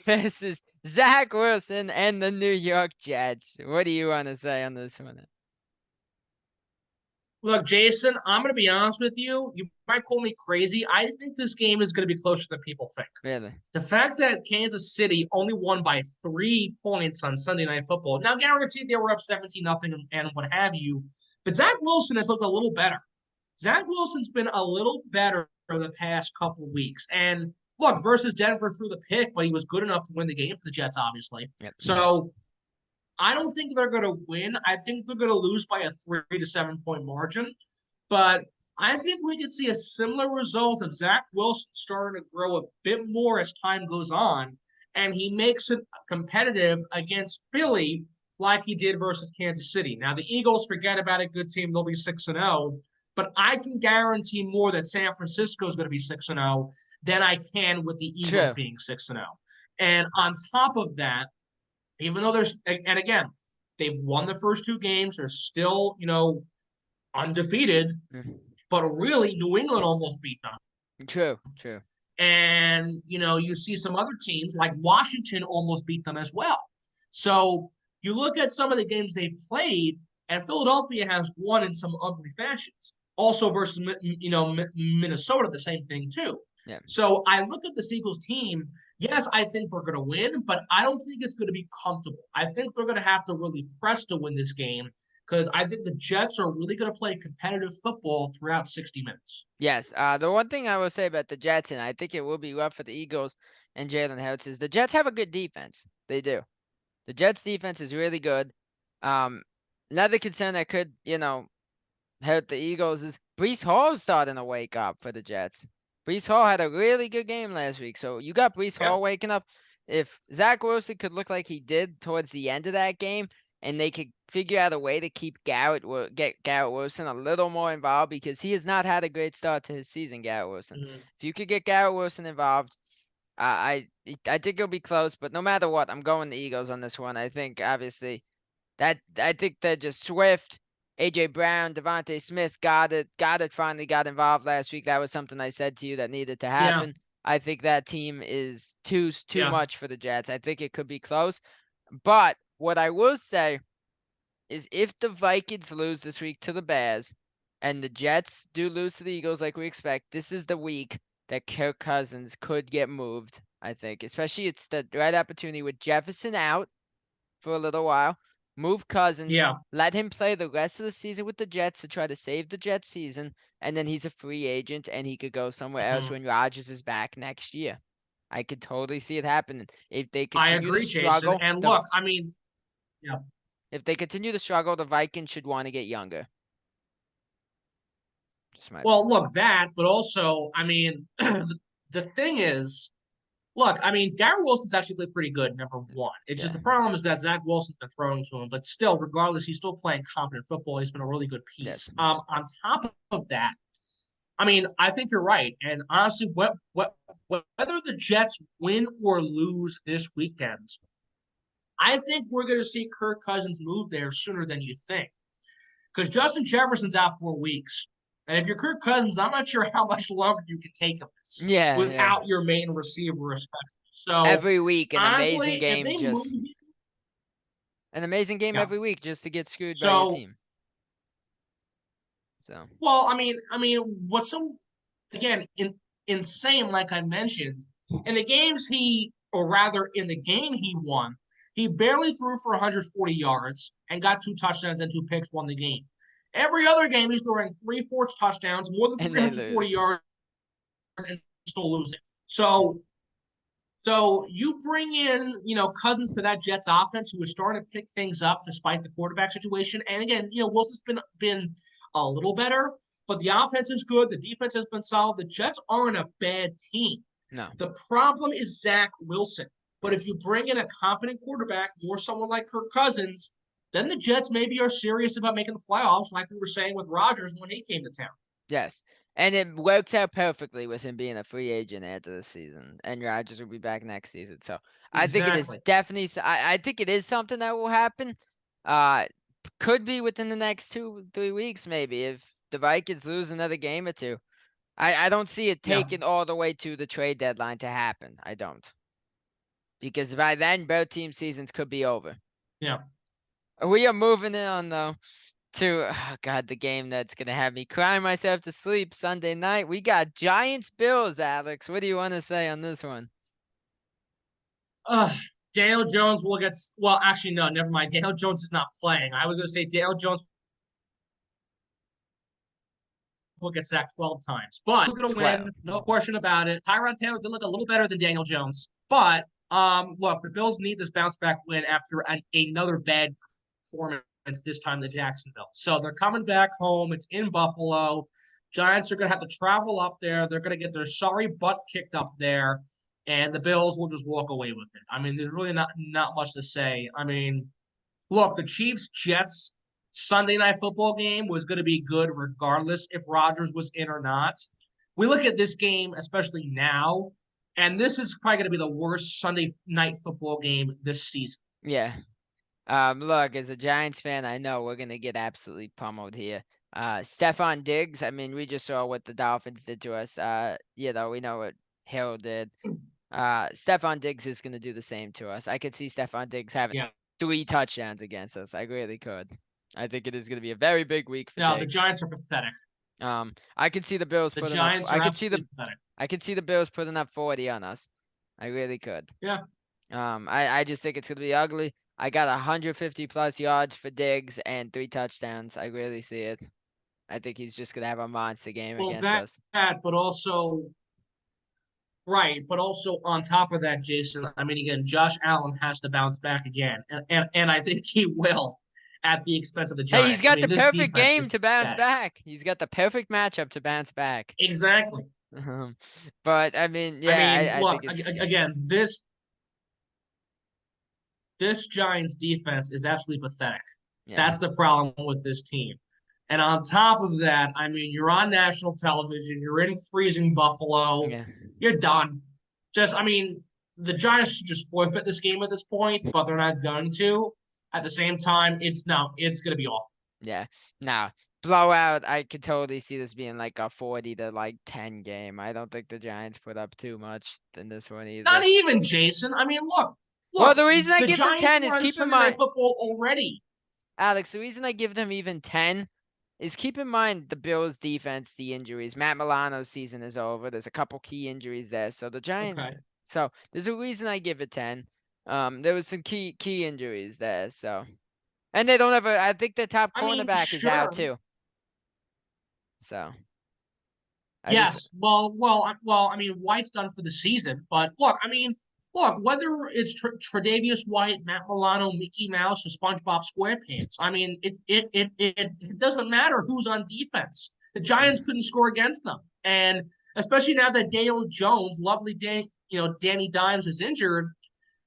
versus Zach Wilson and the New York Jets. What do you want to say on this one? Look, Jason, I'm going to be honest with you. You might call me crazy. I think this game is going to be closer than people think. Really? The fact that Kansas City only won by 3 points on Sunday Night Football. Now, guaranteed they were up 17-0 and what have you. But Zach Wilson has looked a little better. Zach Wilson's been a little better for the past couple weeks. And look, versus Denver threw the pick, but he was good enough to win the game for the Jets, obviously. Yep. So I don't think they're going to win. I think they're going to lose by a 3 to 7 point margin. But I think we could see a similar result of Zach Wilson starting to grow a bit more as time goes on, and he makes it competitive against Philly like he did versus Kansas City. Now the Eagles, forget about a good team; they'll be 6-0. But I can guarantee more that San Francisco is going to be 6-0 than I can with the Eagles True. being 6-0. And on top of that, even though there's, and again, they've won the first 2 games, they're still, undefeated, Mm. but really New England almost beat them. True. True. And, you see some other teams like Washington almost beat them as well. So you look at some of the games they've played, and Philadelphia has won in some ugly fashions. Also versus, Minnesota, the same thing too. Yeah. So I look at the Eagles team. Yes, I think we're going to win, but I don't think it's going to be comfortable. I think they're going to have to really press to win this game because I think the Jets are really going to play competitive football throughout 60 minutes. Yes. The one thing I will say about the Jets, and I think it will be rough for the Eagles and Jalen Hurts, is the Jets have a good defense. They do. The Jets defense is really good. Another concern that could, hurt the Eagles is Breece Hall starting to wake up for the Jets. Breece Hall had a really good game last week, so you got Breece Yeah. Hall waking up. If Zach Wilson could look like he did towards the end of that game, and they could figure out a way to get Garrett Wilson a little more involved because he has not had a great start to his season, Garrett Wilson. Mm-hmm. If you could get Garrett Wilson involved, I think it'll be close, but no matter what, I'm going the Eagles on this one. I think obviously I think they're just swift. AJ Brown, Devontae Smith got it finally got involved last week. That was something I said to you that needed to Yeah. happen. I think that team is too Yeah. much for the Jets. I think it could be close. But what I will say is if the Vikings lose this week to the Bears and the Jets do lose to the Eagles like we expect, this is the week that Kirk Cousins could get moved, I think. Especially it's the right opportunity with Jefferson out for a little while. Move Cousins, Yeah. let him play the rest of the season with the Jets to try to save the Jets season, and then he's a free agent and he could go somewhere else Mm-hmm. when Rodgers is back next year. I could totally see it happening. If they I continue to agree, Jason. struggle, And look, I mean, yeah. if they continue to struggle, the Vikings should want to get younger. Just my Well, look, that, but also, I mean, the thing is, look, I mean, Garrett Wilson's actually played pretty good, number one. It's just yeah. the problem is that Zach Wilson's been throwing to him, but still, regardless, he's still playing confident football. He's been a really good piece. Yes. On top of that, I mean, I think you're right. And honestly, whether the Jets win or lose this weekend, I think we're going to see Kirk Cousins move there sooner than you think. Because Justin Jefferson's out 4 weeks. And if you're Kirk Cousins, I'm not sure how much longer you can take of this Yeah. without your main receiver, especially. So Every week, an amazing honestly, if game, they move just an amazing game yeah. every week, just to get screwed by your So team. So well, what's so again insane, like I mentioned, in the games or rather in the game he won, he barely threw for 140 yards and got 2 touchdowns and 2 picks, won the game. Every other game, he's throwing 3, 4 touchdowns, more than And they 340 lose. yards, and still losing. So you bring in, Cousins to that Jets offense, who is starting to pick things up despite the quarterback situation. And again, Wilson's been a little better, but the offense is good. The defense has been solid. The Jets aren't a bad team. No. The problem is Zach Wilson. But if Yes. you bring in a competent quarterback, more someone like Kirk Cousins, then the Jets maybe are serious about making the playoffs, like we were saying with Rodgers when he came to town. Yes. And it works out perfectly with him being a free agent after this season. And Rodgers will be back next season. So I think it is Exactly. definitely, I think it is something that will happen. Uh, could be within the next 2, 3 weeks, maybe, if the Vikings lose another game or two. I don't see it Yeah. taking all the way to the trade deadline to happen. I don't. Because by then, both team seasons could be over. Yeah. We are moving on, though, to, oh God, the game that's going to have me crying myself to sleep Sunday night. We got Giants Bills, Alex. What do you want to say on this one? Uh, Daniel Jones will get. Well, actually, no, never mind. Daniel Jones is not playing. I was going to say Daniel Jones will get sacked 12 times, but he's going to 12. win, no question about it. Tyron Taylor did look a little better than Daniel Jones, but look, the Bills need this bounce back win after another bad performance. This time to Jacksonville, so they're coming back home. It's in Buffalo. Giants are going to have to travel up there. They're going to get their sorry butt kicked up there, and the Bills will just walk away with it. I mean, there's really not much to say. I mean, look, the Chiefs Jets Sunday night football game was going to be good regardless if Rodgers was in or not. We look at this game, especially now, and this is probably going to be the worst Sunday night football game this season. Yeah. Look, as a Giants fan, I know we're gonna get absolutely pummeled here. Stephon Diggs, I mean, we just saw what the Dolphins did to us. We know what Hill did. Stephon Diggs is gonna do the same to us. I could see Stephon Diggs having Yeah. 3 touchdowns against us. I really could. I think it is gonna be a very big week for Now, the Diggs. Giants are pathetic. I could see the Bills The putting up. Giants are absolutely pathetic. I could see the Bills putting up 40 on us. I really could. Yeah. I just think it's gonna be ugly. I got 150 plus yards for Diggs and 3 touchdowns. I really see it. I think he's just gonna have a monster game Well, against us. but also right, but also on top of that, Jason. I mean, again, Josh Allen has to bounce back again, and I think he will at the expense of the Hey, he's Giants. I got mean, the this perfect defense game is to bounce pathetic. back. He's got the perfect matchup to bounce back. Exactly. But I mean, I yeah, mean, I look think it's again. This Giants defense is absolutely pathetic. yeah, That's the problem with this team. And on top of that, I mean, you're on national television. You're in freezing Buffalo. yeah. You're done. I mean, the Giants should just forfeit this game at this point, but they're not going to. At the same time, it's going to be awful. Yeah. Now, blowout, I could totally see this being like a 40 to like 10 game. I don't think the Giants put up too much in this one either. Not even, Jason. I mean, Well, look, the reason I the give them Giants 10 were is on keep in Sunday Night mind, Football already. Alex, the reason I give them even 10 is keep in mind the Bills defense, the injuries. Matt Milano's season is over. There's a couple key injuries there. So Okay. there's a reason I give it 10. There was some key injuries there, so. And they don't ever, I think the top I mean, cornerback is out sure. too. So I just Yes. I mean, White's done for the season, but whether it's Tre'Davious White, Matt Milano, Mickey Mouse, or SpongeBob SquarePants, I mean, it doesn't matter who's on defense. The Giants couldn't score against them, and especially now that Daniel Jones, Danny Dimes is injured,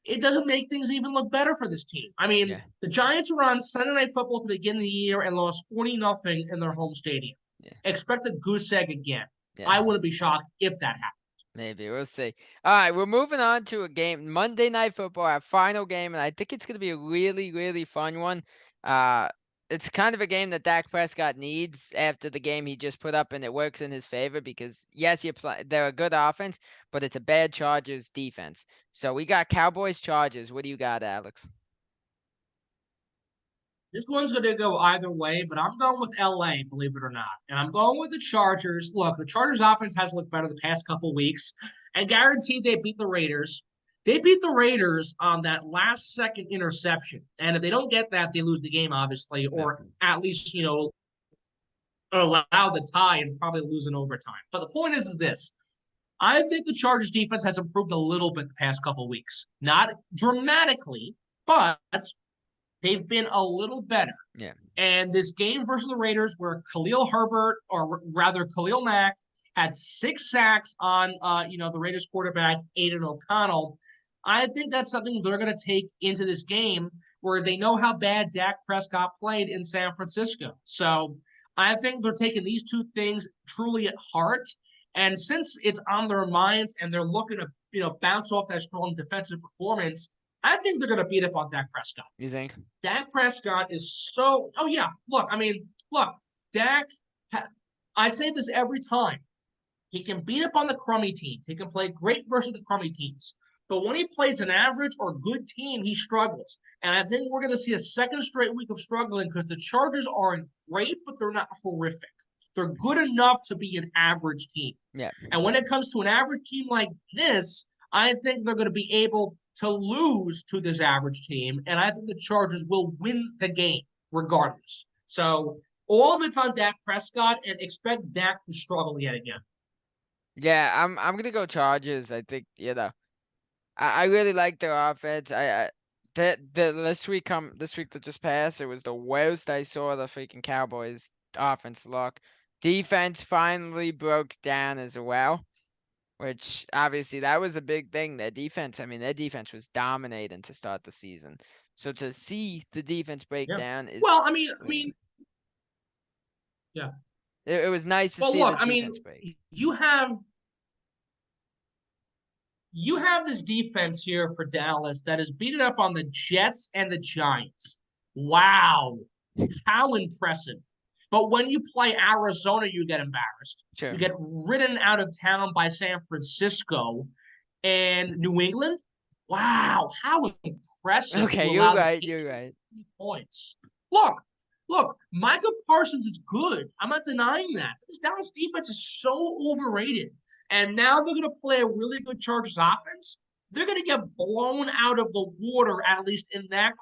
it doesn't make things even look better for this team. I mean, yeah, the Giants were on Sunday Night Football to begin the year and lost 40-0 in their home stadium. yeah, Expect a goose egg again. yeah. I wouldn't be shocked if that happened. Maybe we'll see. All right, we're moving on to a game, Monday Night Football, our final game, and I think it's going to be a really, really fun one. Uh, it's kind of a game that Dak Prescott needs after the game he just put up, and it works in his favor because yes, they're a good offense, but it's a bad Chargers defense. So we got Cowboys Chargers. What do you got, Alex? This one's going to go either way, but I'm going with LA, believe it or not. And I'm going with the Chargers. Look, the Chargers offense has looked better the past couple weeks, and guaranteed they beat the Raiders. They beat the Raiders on that last second interception. And if they don't get that, they lose the game, obviously, Yeah, or at least, allow the tie and probably lose in overtime. But the point is this. I think the Chargers defense has improved a little bit the past couple of weeks. Not dramatically, but they've been a little better. Yeah. And this game versus the Raiders, where Khalil Herbert, or rather Khalil Mack, had 6 sacks on the Raiders quarterback, Aiden O'Connell. I think that's something they're going to take into this game where they know how bad Dak Prescott played in San Francisco. So I think they're taking these two things truly at heart. And since it's on their minds and they're looking to, bounce off that strong defensive performance, I think they're going to beat up on Dak Prescott. You think? Dak Prescott is so. Oh yeah, look, Dak. I say this every time. He can beat up on the crummy teams. He can play great versus the crummy teams. But when he plays an average or good team, he struggles. And I think we're going to see a second straight week of struggling because the Chargers aren't great, but they're not horrific. They're good enough to be an average team. Yeah. And when it comes to an average team like this, I think they're going to be able to lose to this average team. And I think the Chargers will win the game regardless. So all of it's on Dak Prescott and expect Dak to struggle yet again. Yeah, I'm gonna go Chargers. I think, I really like their offense. This week that just passed, it was the worst I saw the freaking Cowboys offense look. Defense finally broke down as well, which obviously that was a big thing. Their defense was dominating to start the season. So to see the defense break Yeah. down is Well, yeah. it was nice to Well, see look, the defense break. you have this defense here for Dallas that is beating up on the Jets and the Giants. Wow. How impressive. But when you play Arizona, you get embarrassed. Sure. You get ridden out of town by San Francisco and New England. Wow, how impressive. Okay, you're right. Points. Look, Micah Parsons is good. I'm not denying that. This Dallas defense is so overrated. And now they're going to play a really good Chargers offense. They're going to get blown out of the water, at least in that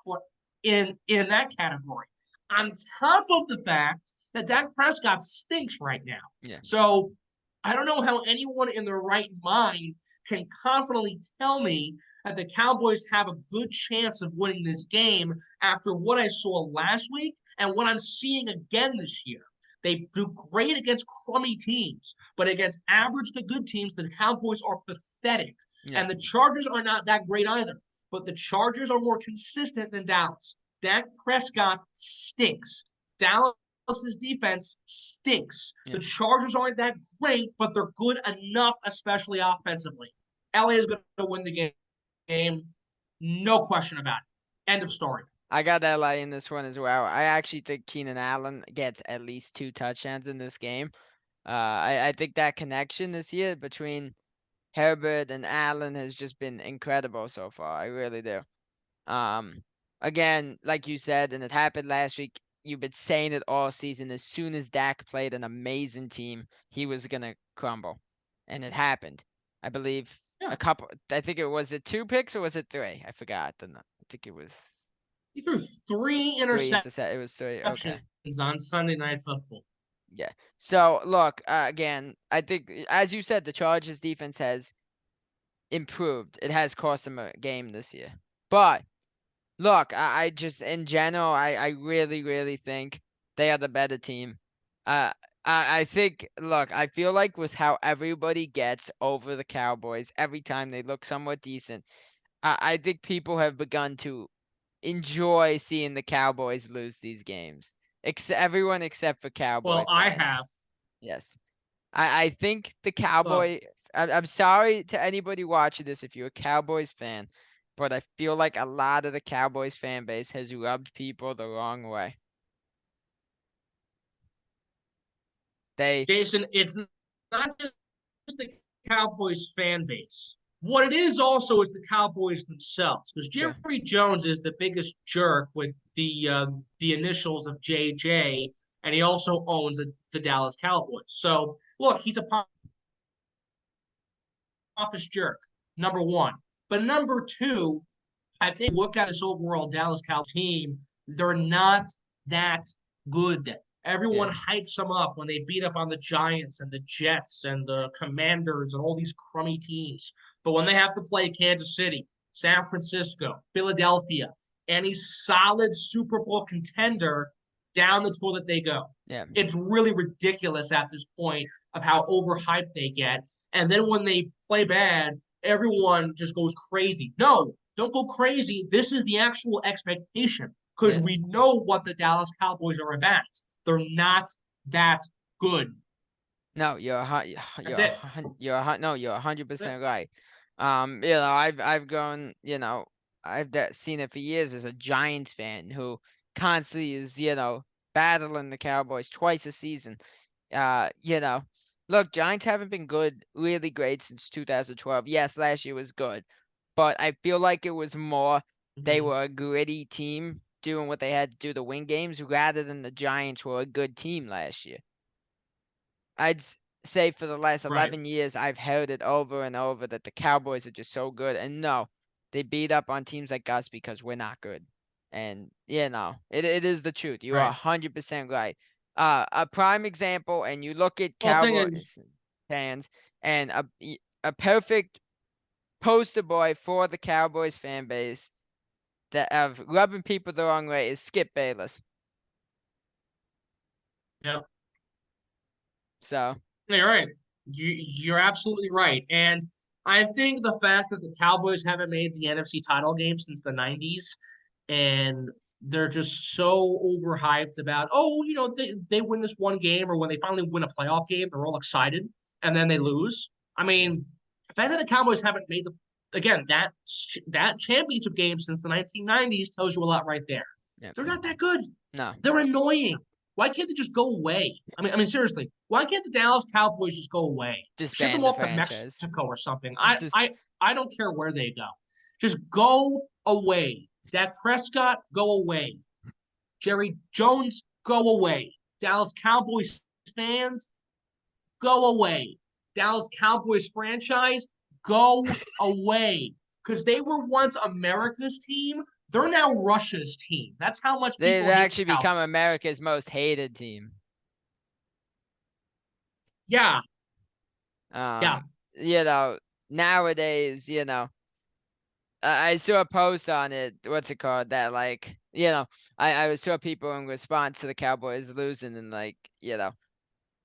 that category. On top of the fact that Dak Prescott stinks right now. Yeah. So I don't know how anyone in their right mind can confidently tell me that the Cowboys have a good chance of winning this game after what I saw last week and what I'm seeing again this year. They do great against crummy teams, but against average to good teams, the Cowboys are pathetic. Yeah. And the Chargers are not that great either, but the Chargers are more consistent than Dallas. Dak Prescott stinks. Dallas's defense stinks. Yeah. The Chargers aren't that great, but they're good enough, especially offensively. LA is going to win the game. No question about it. End of story. I got LA in this one as well. I actually think Keenan Allen gets at least 2 touchdowns in this game. I think that connection this year between Herbert and Allen has just been incredible so far. I really do. Again, like you said, and it happened last week, you've been saying it all season. As soon as Dak played an amazing team, he was going to crumble. And it happened. I believe I think it was 2 picks or was it 3? I forgot. I think it was. He threw 3 interceptions. It was 3. Okay. On Sunday Night Football. Yeah. So look, again, I think as you said, the Chargers defense has improved. It has cost them a game this year. But look, I just in general, I really, really think they are the better team. I think, look, I feel like with how everybody gets over the Cowboys every time they look somewhat decent, I think people have begun to enjoy seeing the Cowboys lose these games. Everyone except for Cowboy fans. I have. Yes. I think the Cowboy... I'm sorry to anybody watching this if you're a Cowboys fan, but I feel like a lot of the Cowboys fan base has rubbed people the wrong way. Jason, it's not just the Cowboys fan base. What it is also is the Cowboys themselves, because Jerry Jones is the biggest jerk with the initials of JJ, and he also owns the Dallas Cowboys. So look, he's a pompous jerk, number one. But number two, I think look at this overall Dallas Cowboys team, they're not that good Everyone Yeah. hypes them up when they beat up on the Giants and the Jets and the Commanders and all these crummy teams. But when they have to play Kansas City, San Francisco, Philadelphia, any solid Super Bowl contender, down the toilet they go. Yeah. It's really ridiculous at this point of how overhyped they get. And then when they play bad, everyone just goes crazy. No, don't go crazy. This is the actual expectation because Yes. we know what the Dallas Cowboys are about. They're not that good. No, That's it. you're That's it. 100% right. I've gone, seen it for years as a Giants fan who constantly is, battling the Cowboys twice a season. Uh, you know, Look, Giants haven't been good, really great since 2012. Yes, last year was good, but I feel like it was more they Mm-hmm. were a gritty team doing what they had to do to win games rather than the Giants were a good team last year. Say for the last Right. 11 years, I've heard it over and over that the Cowboys are just so good. And no, they beat up on teams like us because we're not good. And, it is the truth. You are Right. 100% right. A prime example, and you look at Well, the thing is, Cowboys fans, and a perfect poster boy for the Cowboys fan base that of rubbing people the wrong way is Skip Bayless. yeah, So, you're right. You're absolutely right. And I think the fact that the Cowboys haven't made the NFC title game since the 90s and they're just so overhyped about, oh, they win this one game or when they finally win a playoff game, they're all excited and then they lose. I yeah, mean, the fact that the Cowboys haven't made again, that championship game since the 1990s tells you a lot right there. yeah. They're not that good. No, They're annoying. Why can't they just go away? I mean, seriously, why can't the Dallas Cowboys just go away? Ship them disband the off to franchise. Mexico or something. I Just I I don't care where they go. Just go away. Dak Prescott, go away. Jerry Jones, go away. Dallas Cowboys fans, go away. Dallas Cowboys franchise, go away. Because they were once America's team. They're now Russia's team. That's how much They've people hate the actually become Cowboys. America's most hated team. Yeah, yeah. Um, you know, Nowadays, I saw a post on it. What's it called? That like, I saw people in response to the Cowboys losing, and like,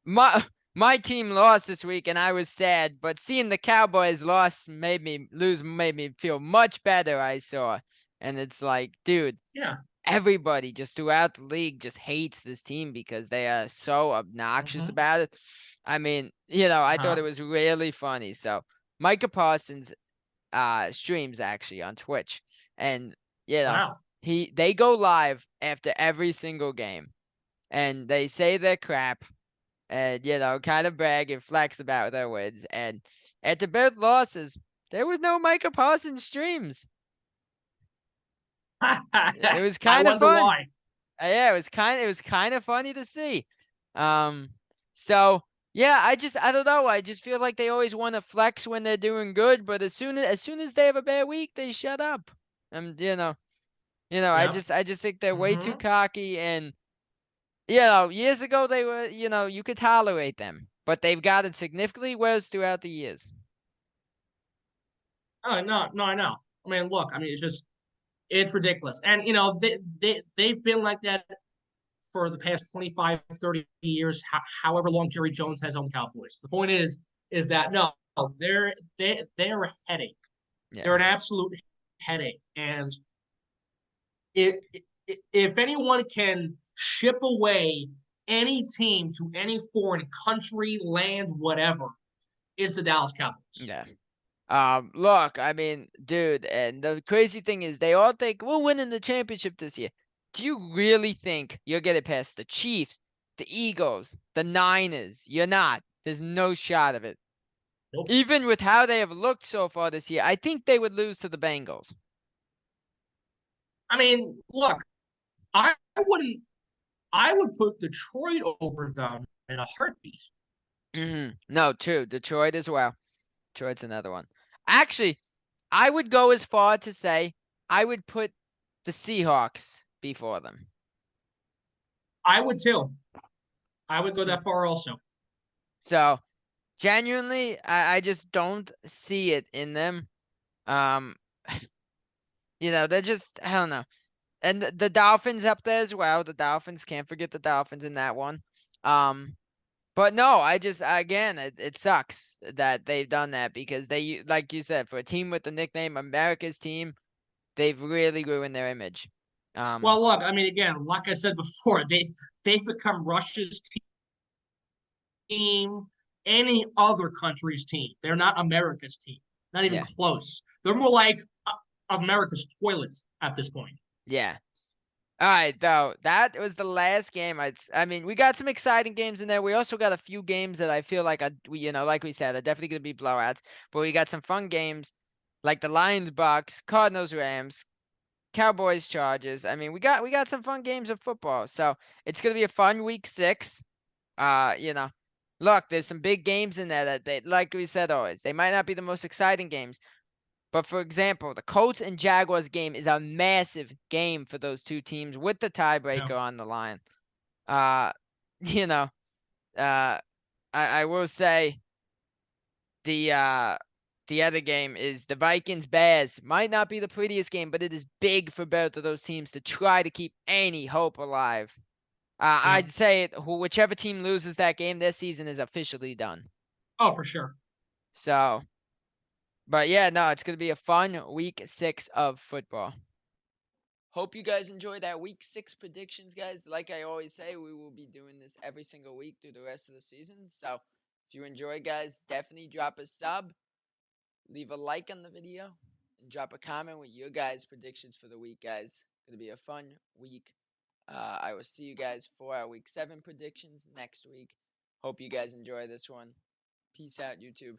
my my team lost this week, and I was sad. But seeing the Cowboys made me feel much better. I saw, and it's like, dude, Yeah. everybody just throughout the league just hates this team because they are so obnoxious Mm-hmm. about it. I mean, I thought Uh-huh. it was really funny. So Micah Parsons streams actually on Twitch, and you know Wow. they go live after every single game, and they say their crap, and kind of brag and flex about their wins. And at the both losses, there was no Micah Parsons streams. It was I kind of wonder fun. why. Yeah, it was kind of funny to see. Um, so yeah, I don't know. I just feel like they always want to flex when they're doing good, but as soon as they have a bad week, they shut up. And Yep. I just think they're way too Mm-hmm. cocky. And years ago they were, you could tolerate them, but they've gotten significantly worse throughout the years. Oh no, no, I know. I mean, look, I mean, it's ridiculous. And they've been like that for the past 25, 30 years, however long Jerry Jones has owned Cowboys. The point is that no, they're a headache. Yeah. They're an absolute headache. And if anyone can ship away any team to any foreign country, land, whatever, it's the Dallas Cowboys. Yeah. Look, I mean, dude, and the crazy thing is they all think we're winning the championship this year. Do you really think you'll get it past the Chiefs, the Eagles, the Niners? You're not. There's no shot of it. Nope. Even with how they have looked so far this year, I think they would lose to the Bengals. I mean, look, I wouldn't. I would put Detroit over them in a heartbeat. No, true. Detroit as well. Detroit's another one. Actually, I would go as far to say I would put the Seahawks before them. I would too. I would go that far also. So genuinely, I just don't see it in them. Um, they're just I don't know. And the Dolphins up there as well. The Dolphins, can't forget the Dolphins in that one. Um, but no, I just again, it sucks that they've done that because they, like you said, for a team with the nickname America's team, they've really ruined their image. Um, Well, look, I mean, again, like I said before, they've become Russia's team, any other country's team. They're not America's team, not even yeah, close. They're more like America's toilet at this point. yeah. All right, though. That was the last game. I mean, we got some exciting games in there. We also got a few games that I feel like like we said, are definitely gonna be blowouts. But we got some fun games, like the Lions Bucks, Cardinals Rams, Cowboys Chargers. I mean, we got some fun games of football. So it's gonna be a fun week 6. Uh, you know, look, there's some big games in there that like we said always, they might not be the most exciting games. But for example, the Colts and Jaguars game is a massive game for those two teams with the Yeah. tiebreaker on the line. Uh, you know, uh, I will say the uh the other game is the Vikings Bears. Might not be the prettiest game, but it is big for both of those teams to try to keep any hope alive. Yeah. I'd say whichever team loses that game, their season is officially done. Oh, for sure. So, but yeah, no, it's gonna be a fun week 6 of football. Hope you guys enjoyed that week 6 predictions, guys. Like I always say, we will be doing this every single week through the rest of the season. So if you enjoy, guys, definitely drop a sub, leave a like on the video, and drop a comment with your guys' predictions for the week, guys. Gonna be a fun week. I will see you guys for our week 7 predictions next week. Hope you guys enjoy this one. Peace out, YouTube.